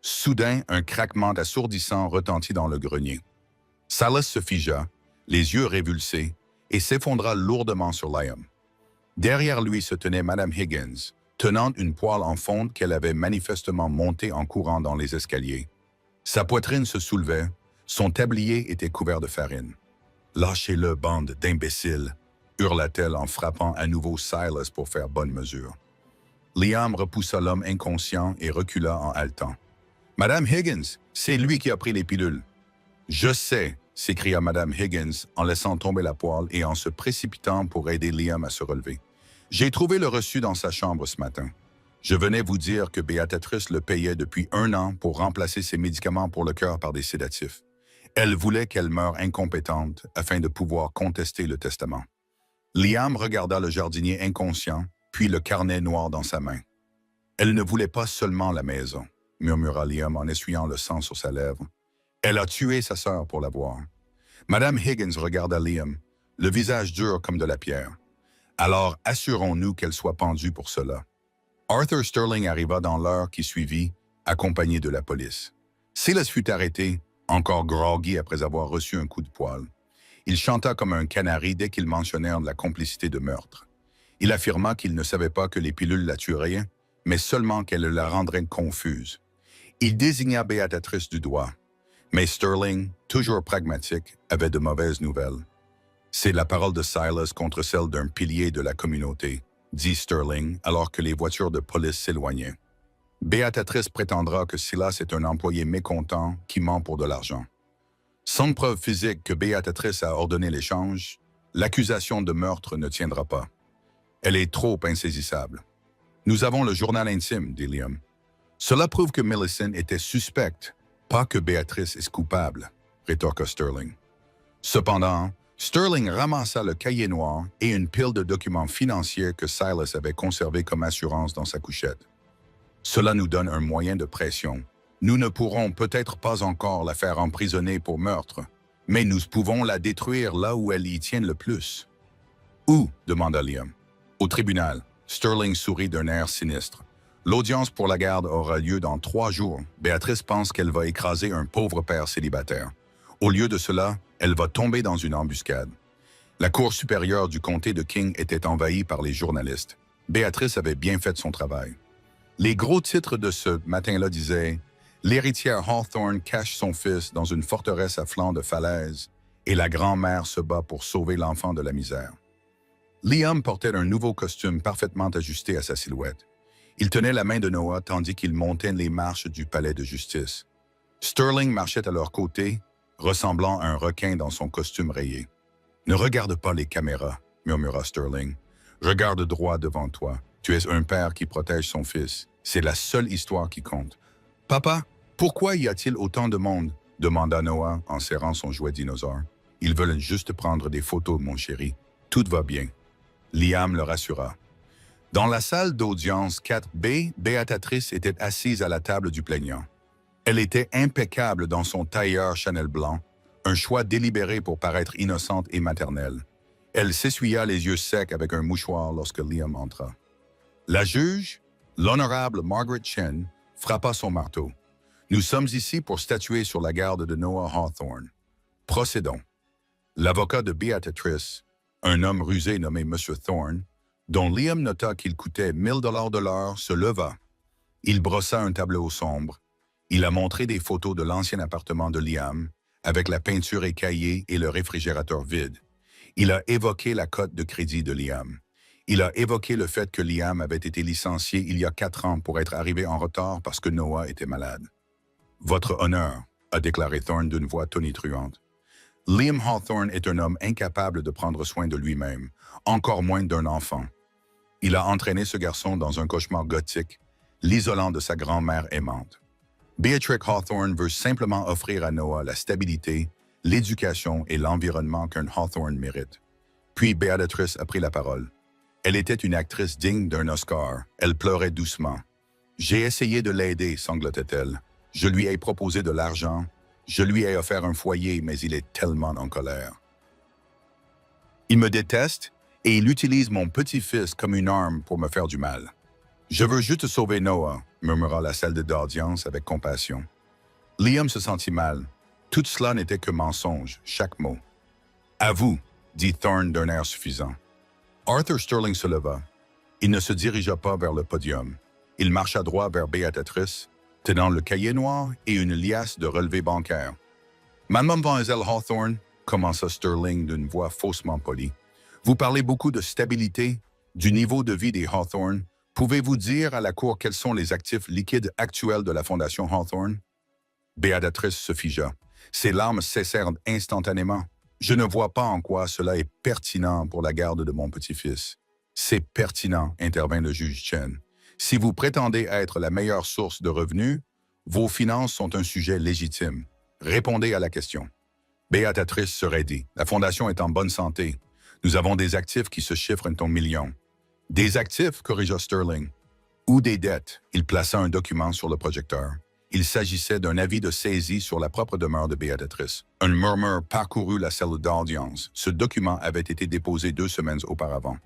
Soudain, un craquement assourdissant retentit dans le grenier. Silas se figea, les yeux révulsés, et s'effondra lourdement sur Liam. Derrière lui se tenait Madame Higgins, tenant une poêle en fonte qu'elle avait manifestement montée en courant dans les escaliers. Sa poitrine se soulevait, son tablier était couvert de farine. « Lâchez-le, bande d'imbéciles !» hurla-t-elle en frappant à nouveau Silas pour faire bonne mesure. Liam repoussa l'homme inconscient et recula en haletant. « Madame Higgins, c'est lui qui a pris les pilules. »« Je sais !» s'écria Madame Higgins en laissant tomber la poêle et en se précipitant pour aider Liam à se relever. « J'ai trouvé le reçu dans sa chambre ce matin. Je venais vous dire que Béatrice le payait depuis 1 an pour remplacer ses médicaments pour le cœur par des sédatifs. Elle voulait qu'elle meure incompétente afin de pouvoir contester le testament. » Liam regarda le jardinier inconscient, puis le carnet noir dans sa main. « Elle ne voulait pas seulement la maison, » murmura Liam en essuyant le sang sur sa lèvre. « Elle a tué sa sœur pour l'avoir. » Madame Higgins regarda Liam, le visage dur comme de la pierre. « Alors assurons-nous qu'elle soit pendue pour cela. » Arthur Sterling arriva dans l'heure qui suivit, accompagné de la police. Silas fut arrêté, encore groggy après avoir reçu un coup de poing. Il chanta comme un canari dès qu'ils mentionnèrent la complicité de meurtre. Il affirma qu'il ne savait pas que les pilules la tueraient, mais seulement qu'elles la rendraient confuse. Il désigna Béatrice du doigt. Mais Sterling, toujours pragmatique, avait de mauvaises nouvelles. « C'est la parole de Silas contre celle d'un pilier de la communauté », dit Sterling alors que les voitures de police s'éloignaient. « Béatrice prétendra que Silas est un employé mécontent qui ment pour de l'argent. Sans preuve physique que Béatrice a ordonné l'échange, l'accusation de meurtre ne tiendra pas. Elle est trop insaisissable. Nous avons le journal intime, dit Liam. Cela prouve que Millicent était suspecte, pas que Béatrice est coupable, rétorqua Sterling. Cependant, Sterling ramassa le cahier noir et une pile de documents financiers que Silas avait conservés comme assurance dans sa couchette. Cela nous donne un moyen de pression. Nous ne pourrons peut-être pas encore la faire emprisonner pour meurtre, mais nous pouvons la détruire là où elle y tient le plus. « Où ?» demanda Liam. « Au tribunal. » Sterling sourit d'un air sinistre. L'audience pour la garde aura lieu dans 3 jours. Béatrice pense qu'elle va écraser un pauvre père célibataire. Au lieu de cela, elle va tomber dans une embuscade. La cour supérieure du comté de King était envahie par les journalistes. Béatrice avait bien fait son travail. Les gros titres de ce matin-là disaient « L'héritière Hawthorne cache son fils dans une forteresse à flanc de falaise et la grand-mère se bat pour sauver l'enfant de la misère. » Liam portait un nouveau costume parfaitement ajusté à sa silhouette. Il tenait la main de Noah tandis qu'il montait les marches du palais de justice. Sterling marchait à leur côté, ressemblant à un requin dans son costume rayé. « Ne regarde pas les caméras, » murmura Sterling. « Regarde droit devant toi. Tu es un père qui protège son fils. C'est la seule histoire qui compte. »« Papa, pourquoi y a-t-il autant de monde ?» demanda Noah en serrant son jouet dinosaure. « Ils veulent juste prendre des photos, mon chéri. Tout va bien. » Liam le rassura. Dans la salle d'audience 4B, Béatrice était assise à la table du plaignant. Elle était impeccable dans son tailleur Chanel blanc, un choix délibéré pour paraître innocente et maternelle. Elle s'essuya les yeux secs avec un mouchoir lorsque Liam entra. La juge, l'honorable Margaret Chen, frappa son marteau. « Nous sommes ici pour statuer sur la garde de Noah Hawthorne. Procédons. » L'avocat de Béatrice, un homme rusé nommé M. Thorne, dont Liam nota qu'il coûtait 1 000 $ de l'heure, se leva. Il brossa un tableau sombre. Il a montré des photos de l'ancien appartement de Liam, avec la peinture écaillée et le réfrigérateur vide. Il a évoqué la cote de crédit de Liam. Il a évoqué le fait que Liam avait été licencié il y a 4 ans pour être arrivé en retard parce que Noah était malade. « Votre honneur », a déclaré Thorne d'une voix tonitruante. Liam Hawthorne est un homme incapable de prendre soin de lui-même, encore moins d'un enfant. Il a entraîné ce garçon dans un cauchemar gothique, l'isolant de sa grand-mère aimante. Beatrix Hawthorne veut simplement offrir à Noah la stabilité, l'éducation et l'environnement qu'un Hawthorne mérite. Puis Béatrice a pris la parole. Elle était une actrice digne d'un Oscar. Elle pleurait doucement. « J'ai essayé de l'aider, sanglotait-elle. Je lui ai proposé de l'argent. Je lui ai offert un foyer, mais il est tellement en colère. Il me déteste et il utilise mon petit-fils comme une arme pour me faire du mal. Je veux juste sauver Noah, murmura la salle d'audience avec compassion. Liam se sentit mal. Tout cela n'était que mensonge, chaque mot. À vous, dit Thorne d'un air suffisant. Arthur Sterling se leva. Il ne se dirigea pas vers le podium. Il marcha droit vers Béatrice, tenant le cahier noir et une liasse de relevés bancaires. « Mademoiselle Hawthorne, » commença Sterling d'une voix faussement polie, « vous parlez beaucoup de stabilité, du niveau de vie des Hawthorne. Pouvez-vous dire à la Cour quels sont les actifs liquides actuels de la Fondation Hawthorne? » Béatrice se figea. Ses larmes cessèrent instantanément. « Je ne vois pas en quoi cela est pertinent pour la garde de mon petit-fils. »« C'est pertinent, » intervint le juge Chen. « Si vous prétendez être la meilleure source de revenus, vos finances sont un sujet légitime. Répondez à la question. » Béatrice se raidit. « La Fondation est en bonne santé. Nous avons des actifs qui se chiffrent en millions. »« Des actifs, » corrigea Sterling. « Ou des dettes. » Il plaça un document sur le projecteur. Il s'agissait d'un avis de saisie sur la propre demeure de Béatrice. Un murmure parcourut la salle d'audience. Ce document avait été déposé 2 semaines auparavant.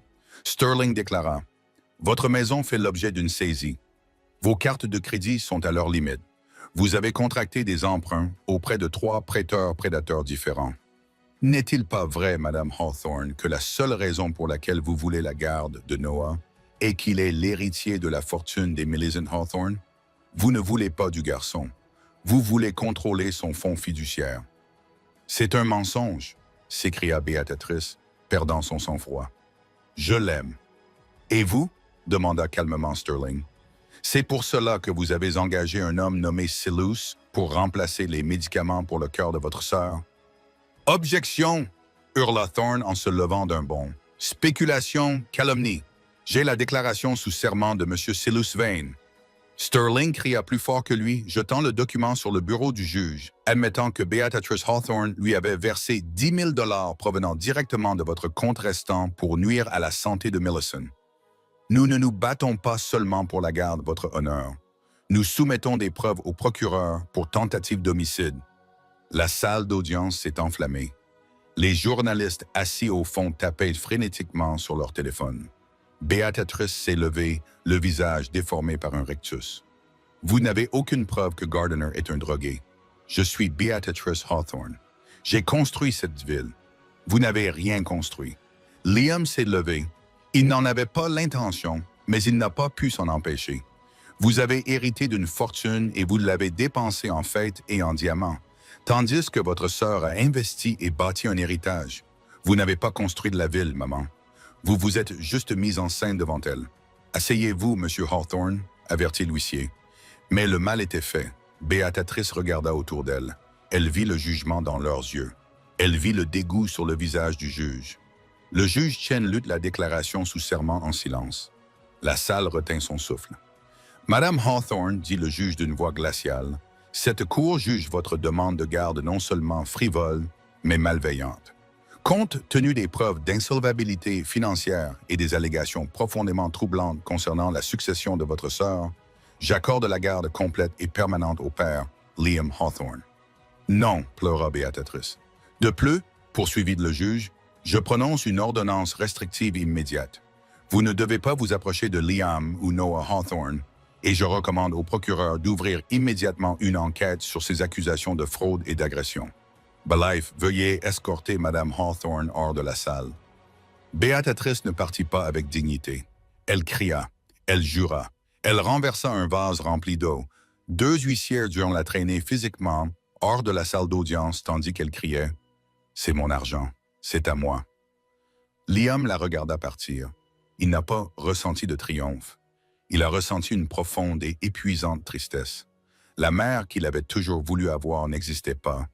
Sterling déclara « Votre maison fait l'objet d'une saisie. Vos cartes de crédit sont à leur limite. Vous avez contracté des emprunts auprès de 3 prêteurs prédateurs différents. N'est-il pas vrai, Madame Hawthorne, que la seule raison pour laquelle vous voulez la garde de Noah est qu'il est l'héritier de la fortune des Millicent Hawthorne? Vous ne voulez pas du garçon. Vous voulez contrôler son fonds fiduciaire. »« C'est un mensonge, » s'écria Béatrice, perdant son sang-froid. « Je l'aime. »« Et vous ?» demanda calmement Sterling. « C'est pour cela que vous avez engagé un homme nommé Silus pour remplacer les médicaments pour le cœur de votre sœur. »« Objection !» hurla Thorne en se levant d'un bond. « Spéculation, calomnie. J'ai la déclaration sous serment de M. Silus Vane. » Sterling cria plus fort que lui, jetant le document sur le bureau du juge, admettant que Béatrice Hawthorne lui avait versé 10 000 $ provenant directement de votre compte restant pour nuire à la santé de Millicent. Nous ne nous battons pas seulement pour la garde, votre honneur. Nous soumettons des preuves au procureur pour tentative d'homicide. La salle d'audience s'est enflammée. Les journalistes assis au fond tapaient frénétiquement sur leur téléphone. Béatrice s'est levée, le visage déformé par un rictus. « Vous n'avez aucune preuve que Gardiner est un drogué. Je suis Béatrice Hawthorne. J'ai construit cette ville. Vous n'avez rien construit. » Liam s'est levé. Il n'en avait pas l'intention, mais il n'a pas pu s'en empêcher. Vous avez hérité d'une fortune et vous l'avez dépensée en fêtes et en diamants, tandis que votre sœur a investi et bâti un héritage. Vous n'avez pas construit de la ville, maman. Vous vous êtes juste mise en scène devant elle. « Asseyez-vous, Monsieur Hawthorne, » avertit l'huissier. Mais le mal était fait. Béatrice regarda autour d'elle. Elle vit le jugement dans leurs yeux. Elle vit le dégoût sur le visage du juge. Le juge Chen lut la déclaration sous serment en silence. La salle retint son souffle. « Madame Hawthorne, » dit le juge d'une voix glaciale, « cette cour juge votre demande de garde non seulement frivole, mais malveillante. Compte tenu des preuves d'insolvabilité financière et des allégations profondément troublantes concernant la succession de votre sœur, j'accorde la garde complète et permanente au père, Liam Hawthorne. »« Non, » pleura Béatrice. « De plus, poursuivit le juge, je prononce une ordonnance restrictive immédiate. Vous ne devez pas vous approcher de Liam ou Noah Hawthorne, et je recommande au procureur d'ouvrir immédiatement une enquête sur ces accusations de fraude et d'agression. Balife, veuillez escorter Madame Hawthorne hors de la salle. » Béatrice ne partit pas avec dignité. Elle cria, elle jura, elle renversa un vase rempli d'eau. 2 huissiers durent la traîner physiquement hors de la salle d'audience tandis qu'elle criait « C'est mon argent, c'est à moi. » Liam la regarda partir. il n'a pas ressenti de triomphe. Il a ressenti une profonde et épuisante tristesse. La mère qu'il avait toujours voulu avoir n'existait pas.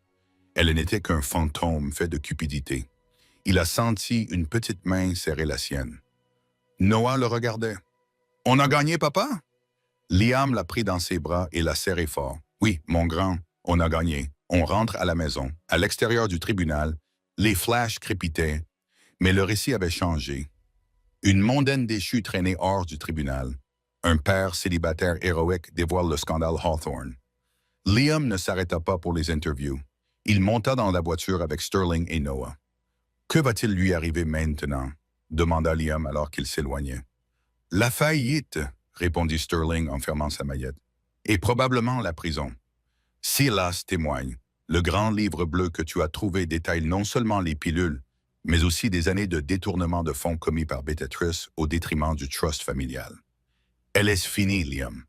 Elle n'était qu'un fantôme fait de cupidité. Il a senti une petite main serrer la sienne. Noah le regardait. « On a gagné, papa ?» Liam l'a pris dans ses bras et l'a serré fort. « Oui, mon grand, on a gagné. On rentre à la maison. » À l'extérieur du tribunal, les flashs crépitaient, mais le récit avait changé. Une mondaine déchue traînait hors du tribunal. Un père célibataire héroïque dévoile le scandale Hawthorne. Liam ne s'arrêta pas pour les interviews. Il monta dans la voiture avec Sterling et Noah. « Que va-t-il lui arriver maintenant ?» demanda Liam alors qu'il s'éloignait. « La faillite !» répondit Sterling en fermant sa maillette. « Et probablement la prison. » Silas témoigne. Le grand livre bleu que tu as trouvé détaille non seulement les pilules, mais aussi des années de détournement de fonds commis par Béatrice au détriment du trust familial. « Elle est finie, Liam. »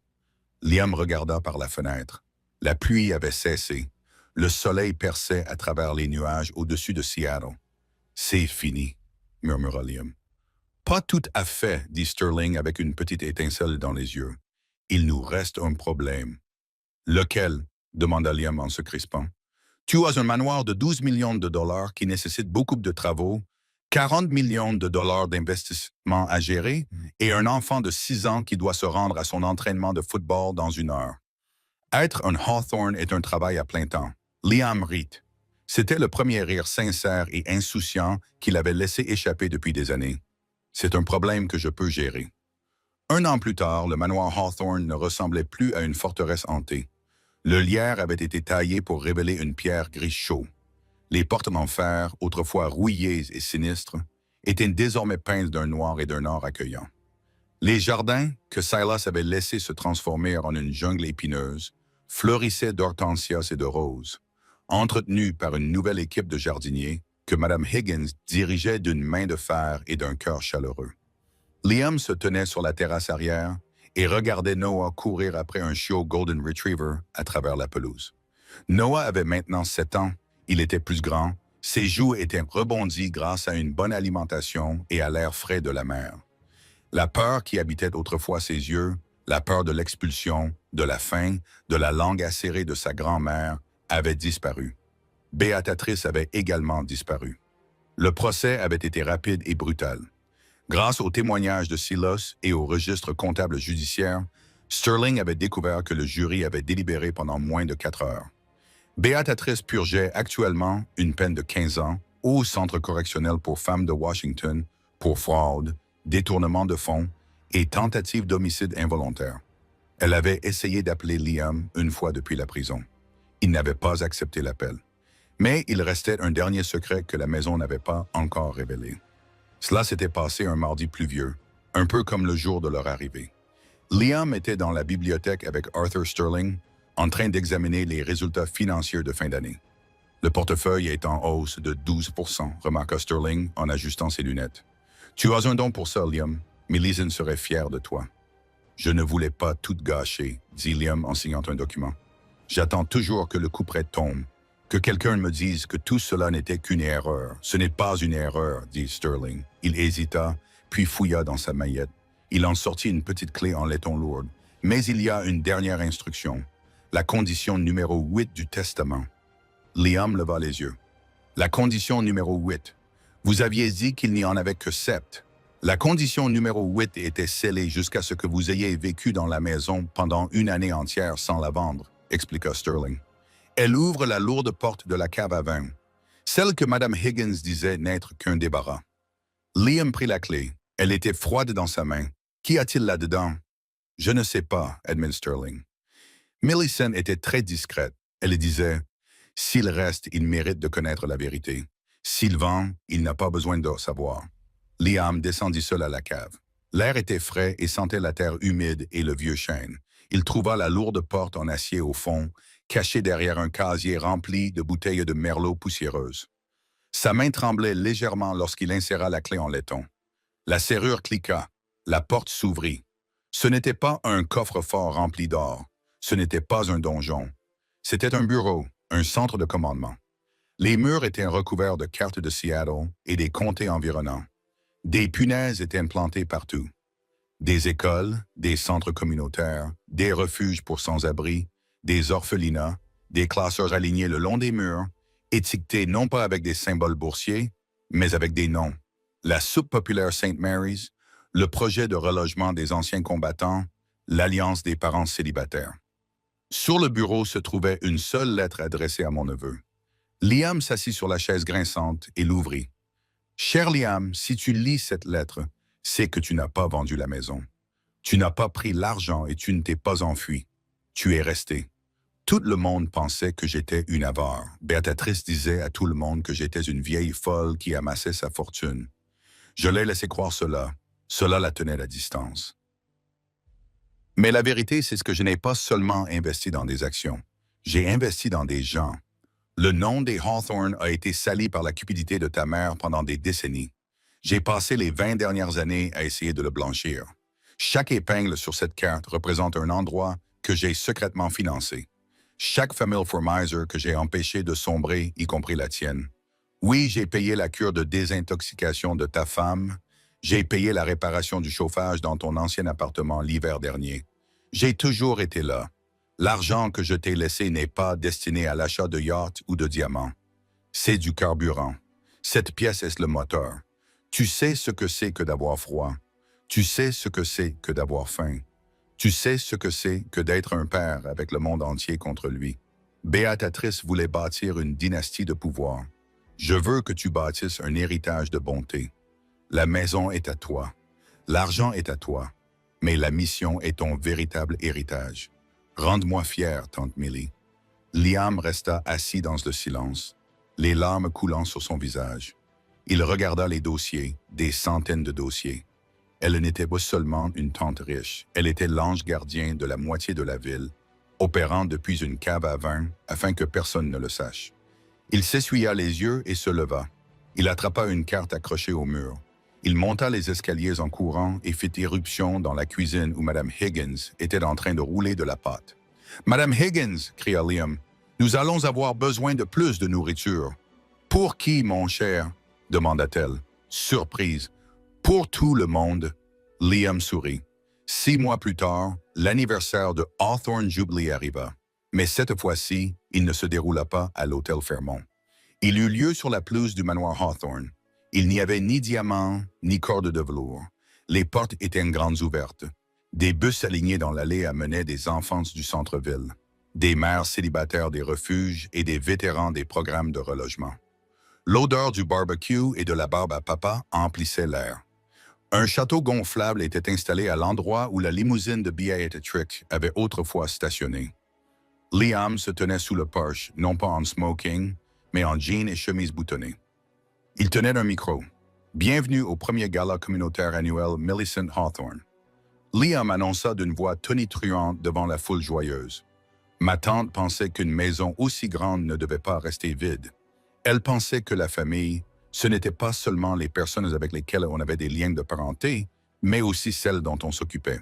Liam regarda par la fenêtre. La pluie avait cessé. Le soleil perçait à travers les nuages au-dessus de Seattle. « C'est fini, » murmura Liam. « Pas tout à fait, » dit Sterling avec une petite étincelle dans les yeux. « Il nous reste un problème. »« Lequel ?» demanda Liam en se crispant. « Tu as un manoir de 12 millions de dollars qui nécessite beaucoup de travaux, 40 millions de dollars d'investissement à gérer et un enfant de 6 ans qui doit se rendre à son entraînement de football dans 1 heure. Être un Hawthorne est un travail à plein temps. » Liam rit. C'était le premier rire sincère et insouciant qu'il avait laissé échapper depuis des années. « C'est un problème que je peux gérer. » 1 an plus tard, le manoir Hawthorne ne ressemblait plus à une forteresse hantée. Le lierre avait été taillé pour révéler une pierre gris chaud. Les portes en fer, autrefois rouillées et sinistres, étaient désormais peintes d'un noir et d'un or accueillant. Les jardins, que Silas avait laissés se transformer en une jungle épineuse, fleurissaient d'hortensias et de roses, entretenus par une nouvelle équipe de jardiniers que Mme Higgins dirigeait d'une main de fer et d'un cœur chaleureux. Liam se tenait sur la terrasse arrière et regardait Noah courir après un chiot Golden Retriever à travers la pelouse. Noah avait maintenant 7 ans, il était plus grand, ses joues étaient rebondies grâce à une bonne alimentation et à l'air frais de la mer. La peur qui habitait autrefois ses yeux, la peur de l'expulsion, de la faim, de la langue acérée de sa grand-mère, avait disparu. Béatrice avait également disparu. Le procès avait été rapide et brutal. Grâce aux témoignages de Silas et au registre comptable judiciaire, Sterling avait découvert que le jury avait délibéré pendant moins de 4 heures. Béatrice purgeait actuellement une peine de 15 ans au Centre correctionnel pour femmes de Washington pour fraude, détournement de fonds et tentative d'homicide involontaire. Elle avait essayé d'appeler Liam 1 fois depuis la prison. Il n'avait pas accepté l'appel. Mais il restait un dernier secret que la maison n'avait pas encore révélé. Cela s'était passé un mardi pluvieux, un peu comme le jour de leur arrivée. Liam était dans la bibliothèque avec Arthur Sterling, en train d'examiner les résultats financiers de fin d'année. Le portefeuille est en hausse de 12%, remarqua Sterling en ajustant ses lunettes. « Tu as un don pour ça, Liam. Millicent serait fière de toi. » « Je ne voulais pas tout gâcher, » dit Liam en signant un document. « J'attends toujours que le couperet tombe, que quelqu'un me dise que tout cela n'était qu'une erreur. »« Ce n'est pas une erreur, » dit Sterling. Il hésita, puis fouilla dans sa maillette. Il en sortit une petite clé en laiton lourde. « Mais il y a une dernière instruction. La condition numéro 8 du testament. » Liam leva les yeux. « La condition numéro 8. Vous aviez dit qu'il n'y en avait que 7. La condition numéro 8 était scellée jusqu'à ce que vous ayez vécu dans la maison pendant 1 année entière sans la vendre, » expliqua Sterling. « Elle ouvre la lourde porte de la cave à vin, celle que Mme Higgins disait n'être qu'un débarras. » Liam prit la clé. Elle était froide dans sa main. « Qu'y a-t-il là-dedans? »« Je ne sais pas, » admit Sterling. Millicent était très discrète. Elle disait « S'il reste, il mérite de connaître la vérité. S'il vend, il n'a pas besoin de savoir. » Liam descendit seul à la cave. L'air était frais et sentait la terre humide et le vieux chêne. Il trouva la lourde porte en acier au fond, cachée derrière un casier rempli de bouteilles de merlot poussiéreuses. Sa main tremblait légèrement lorsqu'il inséra la clé en laiton. La serrure cliqua. La porte s'ouvrit. Ce n'était pas un coffre-fort rempli d'or. Ce n'était pas un donjon. C'était un bureau, un centre de commandement. Les murs étaient recouverts de cartes de Seattle et des comtés environnants. Des punaises étaient implantées partout. Des écoles, des centres communautaires, des refuges pour sans-abri, des orphelinats, des classeurs alignés le long des murs, étiquetés non pas avec des symboles boursiers, mais avec des noms. La soupe populaire St. Mary's, le projet de relogement des anciens combattants, l'Alliance des parents célibataires. Sur le bureau se trouvait une seule lettre adressée à mon neveu. Liam s'assit sur la chaise grinçante et l'ouvrit. « Cher Liam, si tu lis cette lettre, c'est que tu n'as pas vendu la maison. Tu n'as pas pris l'argent et tu ne t'es pas enfui. Tu es resté. Tout le monde pensait que j'étais une avare. Béatrice disait à tout le monde que j'étais une vieille folle qui amassait sa fortune. Je l'ai laissé croire cela. Cela la tenait à distance. Mais la vérité, c'est que je n'ai pas seulement investi dans des actions. J'ai investi dans des gens. Le nom des Hawthorne a été sali par la cupidité de ta mère pendant des décennies. J'ai passé les 20 dernières années à essayer de le blanchir. Chaque épingle sur cette carte représente un endroit que j'ai secrètement financé. Chaque famille Formizer que j'ai empêché de sombrer, y compris la tienne. Oui, j'ai payé la cure de désintoxication de ta femme. J'ai payé la réparation du chauffage dans ton ancien appartement l'hiver dernier. J'ai toujours été là. L'argent que je t'ai laissé n'est pas destiné à l'achat de yachts ou de diamants. C'est du carburant. Cette pièce est le moteur. Tu sais ce que c'est que d'avoir froid. Tu sais ce que c'est que d'avoir faim. Tu sais ce que c'est que d'être un père avec le monde entier contre lui. Béatrice voulait bâtir une dynastie de pouvoir. Je veux que tu bâtisses un héritage de bonté. La maison est à toi. L'argent est à toi. Mais la mission est ton véritable héritage. Rende-moi fier, tante Millie. Liam resta assis dans le silence, les larmes coulant sur son visage. Il regarda les dossiers, des centaines de dossiers. Elle n'était pas seulement une tante riche, elle était l'ange gardien de la moitié de la ville, opérant depuis une cave à vin afin que personne ne le sache. Il s'essuya les yeux et se leva. Il attrapa une carte accrochée au mur. Il monta les escaliers en courant et fit irruption dans la cuisine où Mme Higgins était en train de rouler de la pâte. « Madame Higgins !» cria Liam. « Nous allons avoir besoin de plus de nourriture. »« Pour qui, mon cher ?» demanda-t-elle, surprise. « Pour tout le monde. » Liam sourit. 6 mois plus tard, l'anniversaire de Hawthorne Jubilee arriva. Mais cette fois-ci, il ne se déroula pas à l'hôtel Fairmont. Il eut lieu sur la pelouse du manoir Hawthorne. Il n'y avait ni diamants, ni cordes de velours. Les portes étaient grandes ouvertes. Des bus alignés dans l'allée amenaient des enfants du centre-ville, des mères célibataires des refuges et des vétérans des programmes de relogement. L'odeur du barbecue et de la barbe à papa emplissait l'air. Un château gonflable était installé à l'endroit où la limousine de Béatrice avait autrefois stationné. Liam se tenait sous le porche, non pas en smoking, mais en jean et chemise boutonnée. Il tenait un micro. « Bienvenue au premier gala communautaire annuel Millicent Hawthorne. » Liam annonça d'une voix tonitruante devant la foule joyeuse. Ma tante pensait qu'une maison aussi grande ne devait pas rester vide. Elle pensait que la famille, ce n'était pas seulement les personnes avec lesquelles on avait des liens de parenté, mais aussi celles dont on s'occupait.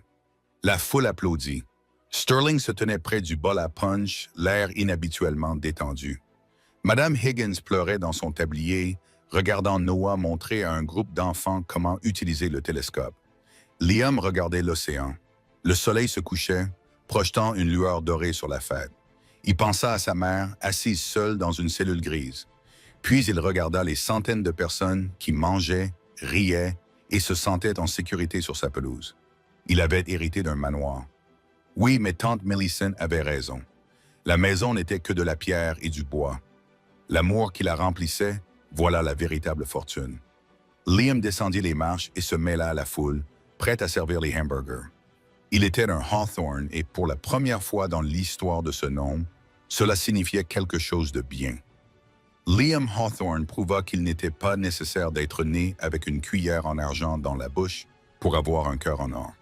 La foule applaudit. Sterling se tenait près du bol à punch, l'air inhabituellement détendu. Madame Higgins pleurait dans son tablier, regardant Noah montrer à un groupe d'enfants comment utiliser le télescope. Liam regardait l'océan. Le soleil se couchait, projetant une lueur dorée sur la fête. Il pensa à sa mère, assise seule dans une cellule grise. Puis il regarda les centaines de personnes qui mangeaient, riaient et se sentaient en sécurité sur sa pelouse. Il avait hérité d'un manoir. Oui, mais tante Millicent avait raison. La maison n'était que de la pierre et du bois. L'amour qui la remplissait, voilà la véritable fortune. Liam descendit les marches et se mêla à la foule, prêt à servir les hamburgers. Il était un Hawthorne et pour la première fois dans l'histoire de ce nom, cela signifiait quelque chose de bien. Liam Hawthorne prouva qu'il n'était pas nécessaire d'être né avec une cuillère en argent dans la bouche pour avoir un cœur en or.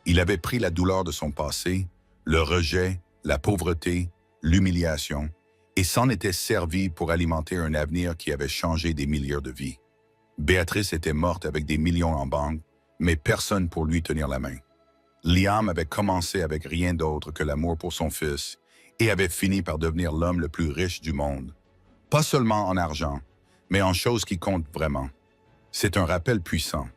Il avait pris la douleur de son passé, le rejet, la pauvreté, l'humiliation, et s'en était servi pour alimenter un avenir qui avait changé des milliers de vies. Béatrice était morte avec des millions en banque, mais personne pour lui tenir la main. Liam avait commencé avec rien d'autre que l'amour pour son fils et avait fini par devenir l'homme le plus riche du monde. Pas seulement en argent, mais en choses qui comptent vraiment. C'est un rappel puissant.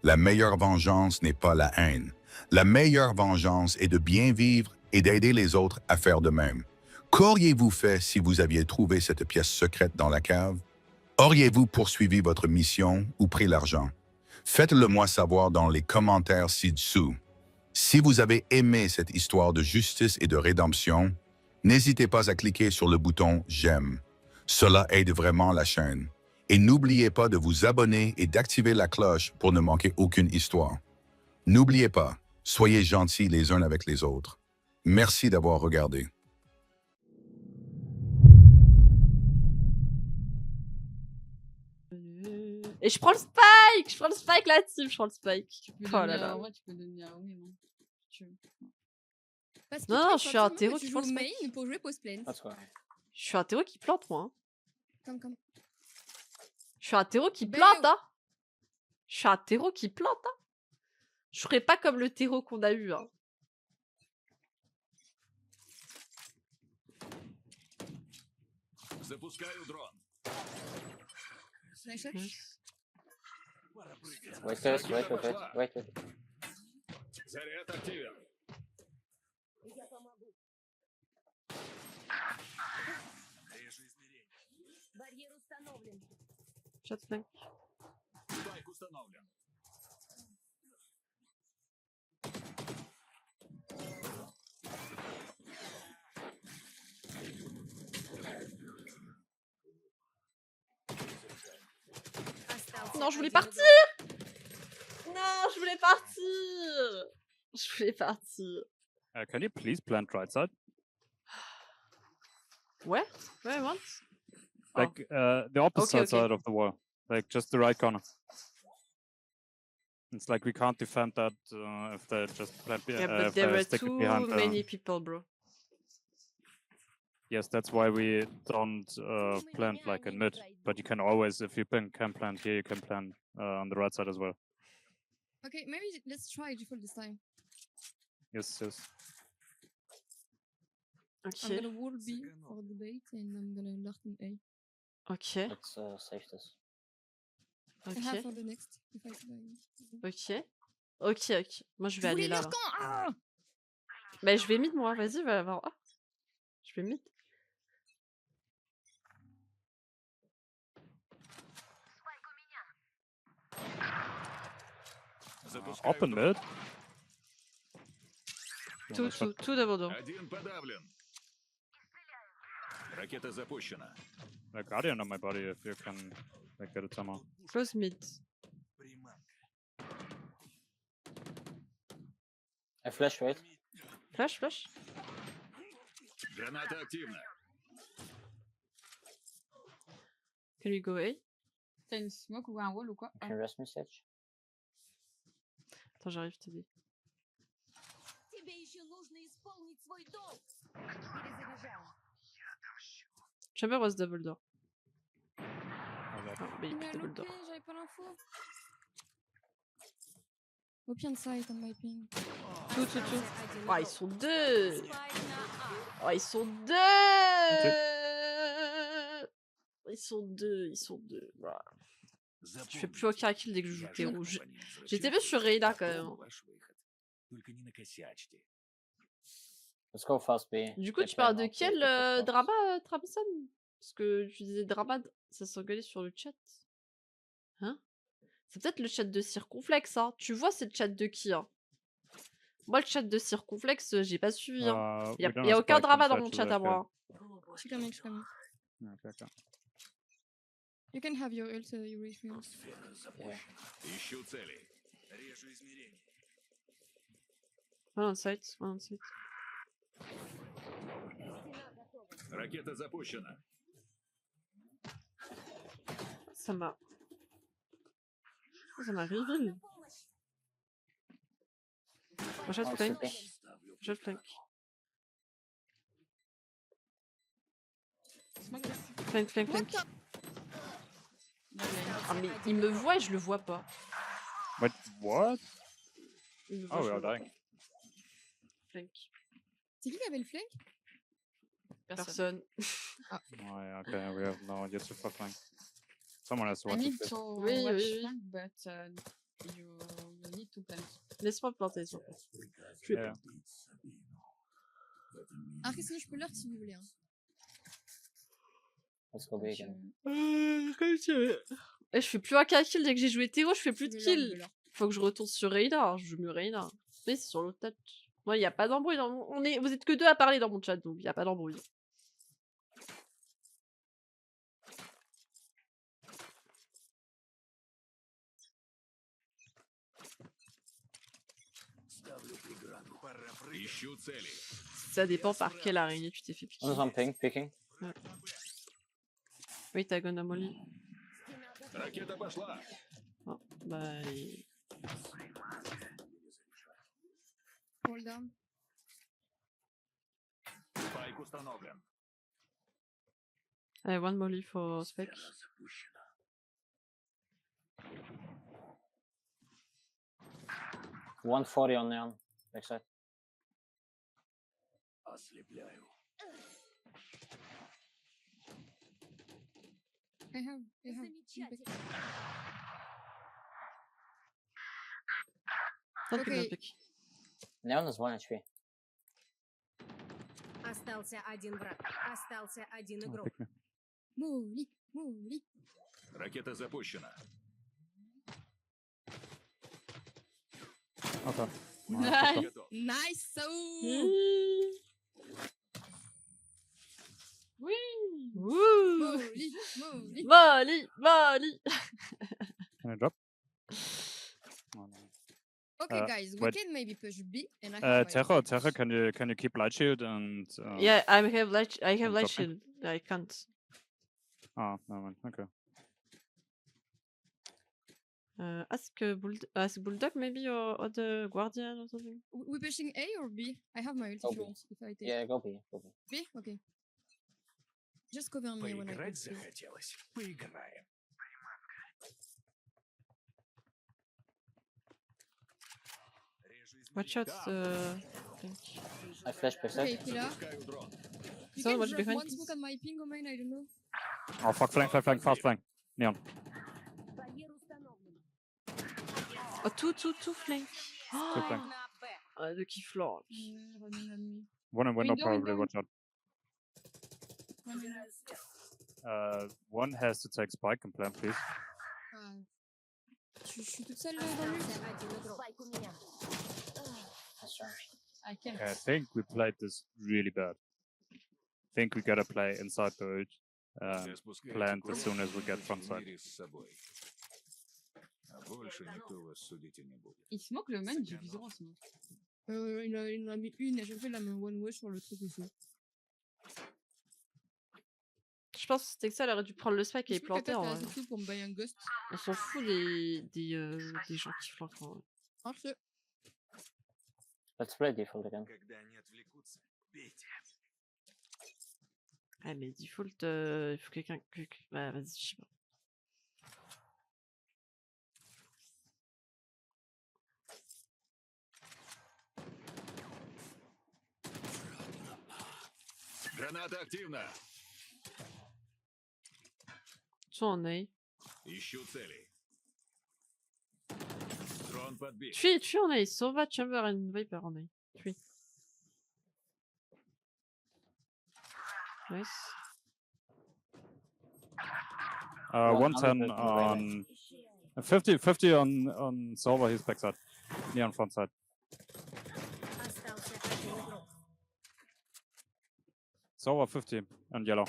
La meilleure vengeance n'est pas la haine. La meilleure vengeance est de bien vivre et d'aider les autres à faire de même. Qu'auriez-vous fait si vous aviez trouvé cette pièce secrète dans la cave? Auriez-vous poursuivi votre mission ou pris l'argent? Faites-le moi savoir dans les commentaires ci-dessous. Si vous avez aimé cette histoire de justice et de rédemption, n'hésitez pas à cliquer sur le bouton « J'aime ». Cela aide vraiment la chaîne. Et n'oubliez pas de vous abonner et d'activer la cloche pour ne manquer aucune histoire. N'oubliez pas, soyez gentils les uns avec les autres. Merci d'avoir regardé. Et je prends le spike! Je prends le spike la team, je prends le spike. Tu peux Oh là devenir- là. En vrai, tu peux devenir oui, non. Tu veux. Parce que Non, toi, non, je suis un forcément, terreau que qui tu prend joues le main spike. pour jouer post lane. That's why. Je suis un terreau qui plante, moi. Hein. Comme. Je suis un terreau qui Ben plante, oui. hein. Je suis un terreau qui plante, hein. Je ferai pas comme le terreau qu'on a eu, hein. Запускаю дрон. Nice shot. Wait, guys, wait. Заряд активен. Режу измерение. Барьер установлен. Chat flank. Спайк установлен. Остался Non, je voulais один partir! игрок. Non, je voulais partir! Je voulais partir. Can you please plant right side? Ouais? Ouais, what? Oh. Like the opposite Okay. side of the wall. Like just the right corner. It's like we can't defend that if they just plant Yeah, but if there they were stick it too behind. many people, bro. Yes, that's why we don't plant like in mid. But you can always, if you can plant here, you can plant on the right side as well. Okay, maybe let's try default this time. Yes. I'm Ok. gonna wall B for the bait and I'm gonna lurk in A. Ok. Let's save this. And have Ok. for the next. If I die. Ok. Ok. Moi, je vais Je aller voulais là. lurk quand Ah Bah, je vais mid, moi. Vas-y, va voir. Ah. Je vais mid. Запускаю Open дрон. mid. Tout devant nous. Один подавлен. Ракета запущена. The guardian on my body if you can like get it somehow. Close mid. I flash, wait. Flash, flash. Граната активна. Can we go A? T'as une smoke ou un wall ou quoi? Can you rest me, Sage? Attends, j'arrive t'aider. Тебе еще нужно исполнить свой долг. Перезаряжаю. Chamber was double door. Oh, that- Ah, mais Il m'a double loupé, door. j'avais pas l'info. Open site on my ping. Tout. Остался один Ah, ils игрок. sont deux! Спайк на А. Oh, ils sont deux! Ils sont deux. Voilà. Je fais plus aucun kill dès que je joue terreau. J'étais vu sur Reyna quand même. Let's go fast B. Du coup, They tu play parles de now, quel they push fast. drama, Tramison? Parce que tu disais drama, ça s'engueulait sur le chat. Hein? C'est peut-être le chat de Circonflexe, hein. Tu vois, c'est le chat de qui, hein? Moi, le chat de Circonflexe, j'ai pas suivi, hein. we don't Y a have aucun spike drama in dans chat, mon so chat à that's moi. Je suis coming. good. Okay. You can have your ult, you reach me. Ищу цели. Режу измерение. One on site, one on site. Ракета запущена. Ça m'a... Ça m'a reveal. Moi, je Oh, flank. super. Je flank. Flank. Ah, mais il me voit et je le vois pas. Wait, what? Il me voit, Oh, je we le are vois dying. pas. Flank. C'est qui avait le flank? Personne. Oh, yeah, okay, we have no use for flank. Someone has to I watch need it. to Oui, watch oui. flank, but you to plant. Laisse-moi planter, s'il te plaît. Je vais Yeah. Après, sinon, je peux l'heure si vous voulez. Hein. Let's go B again. Comme tu veux. Et je fais plus un kill dès que j'ai joué Théo, je fais plus de Je veux l'heure, je veux kills. l'heure. Faut que je retourne sur Reina, je joue mieux Reina. Mais c'est sur l'autre touch. Moi, il y a pas d'embrouille dans mon... Vous êtes que deux à parler dans mon chat, donc il y a pas d'embrouille. Ищу цели. Ça dépend par quelle araignée tu t'es fait piquer. On ping, picking. Oui, t'as Gonomoli. Ракета пошла. Oh, bah... Hold down. Спайк установлен. one molly for spec. — 140 on neon. Backside. Ослепляю. I have. Замечательно. Don't pick, Okay. don't pick. Neon is 1 HP. Остался один враг. Остался один Oh, игрок. pick me. Molly, Molly. Ракета запущена. Okay. Nice. Готов. Nice. So. Oui. Wouh. Molly, Molly. Molly, Molly. Can I drop? Oh, no. Okay, guys, we wait. can maybe push B and I have my Terra, can you keep light shield and? Yeah, I have light. I have I'm light dropping. shield. I can't. Oh, no man. Okay. Ask Bulldog maybe or the Guardian or something. We pushing A or B? I have my ult Go if you B. want. If I take Yeah, go B. Go B. B, okay. Just cover me when I Поиграть push B. захотелось. Поиграем. Режу Watch out. измерения. Thing. I flash backside. Okay, Pillar. Запускаю дрон. You So can much drop behind. one smoke on my ping or mine, I don't know. Oh fuck! Flank, fast flank. Neon. Барьер установлен. Oh, two flank. Two flank. На Б. Ah, de qui flank. Running on me. One in window Window, probably. window. Watch out. One One has to take spike and plant, please. Ah. Je suis toute seule dans le. Остался один игрок. Спайк у меня. I can't. I think we played this really bad. I think we gotta play inside the ult. Все спускаете plant кровь, as soon as we get берите front side. мире с собой. А больше никто вас судить и не будет. Il smoke le man, j'ai vu 0 smoke. Il en a mis une, à chaque fois il a mis one way sur le truc aussi. Je pense que c'était que ça, elle aurait dû prendre le spike et Je les crois que planter en t'as vrai. assez tout pour me buy un ghost. On s'en fout des gens qui flanquent en vrai. Marche. Let's play default again. Когда они отвлекутся, бейте. Ah, mais default, il faut quelqu'un. Bah, vas-y, je sais pas. Граната активна. Soit en A. Ищу цели. Дрон подбит. Tue en A. Sova, Chamber and Viper en A. Tue. Nice. 110 on 50 on Solver. He's backside. Neon front side. Остался один игрок. Solver 50 on yellow.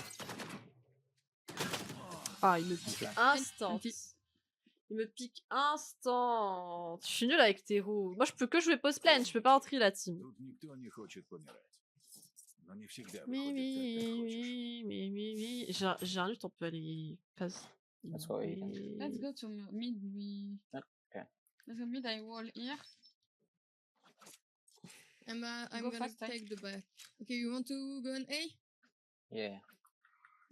Ah, il me pique instant. Il me pique instant. Je suis nulle avec Théro. Moi, je peux que jouer post-plane. Je peux pas entrer la team. Тут никто не хочет помирать. Но не всегда Oui, выходит так, как хочешь. oui. J'ai un lutte, on peut aller. Phase. Let's go A. Let's go to mid. Okay. Let's go mid. I wall here. I'm Go gonna fast, take the back. Okay, you want to go on A? Yeah.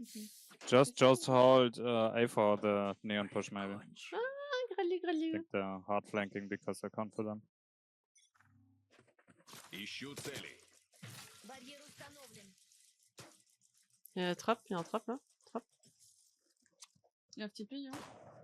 Okay. Just hold A for the neon push maybe. Grali, I grali. think they're hard flanking because I can't for them. Ищу цели. Барьер установлен. Il y a un trap là. Trap. Il y a un petit pays, hein.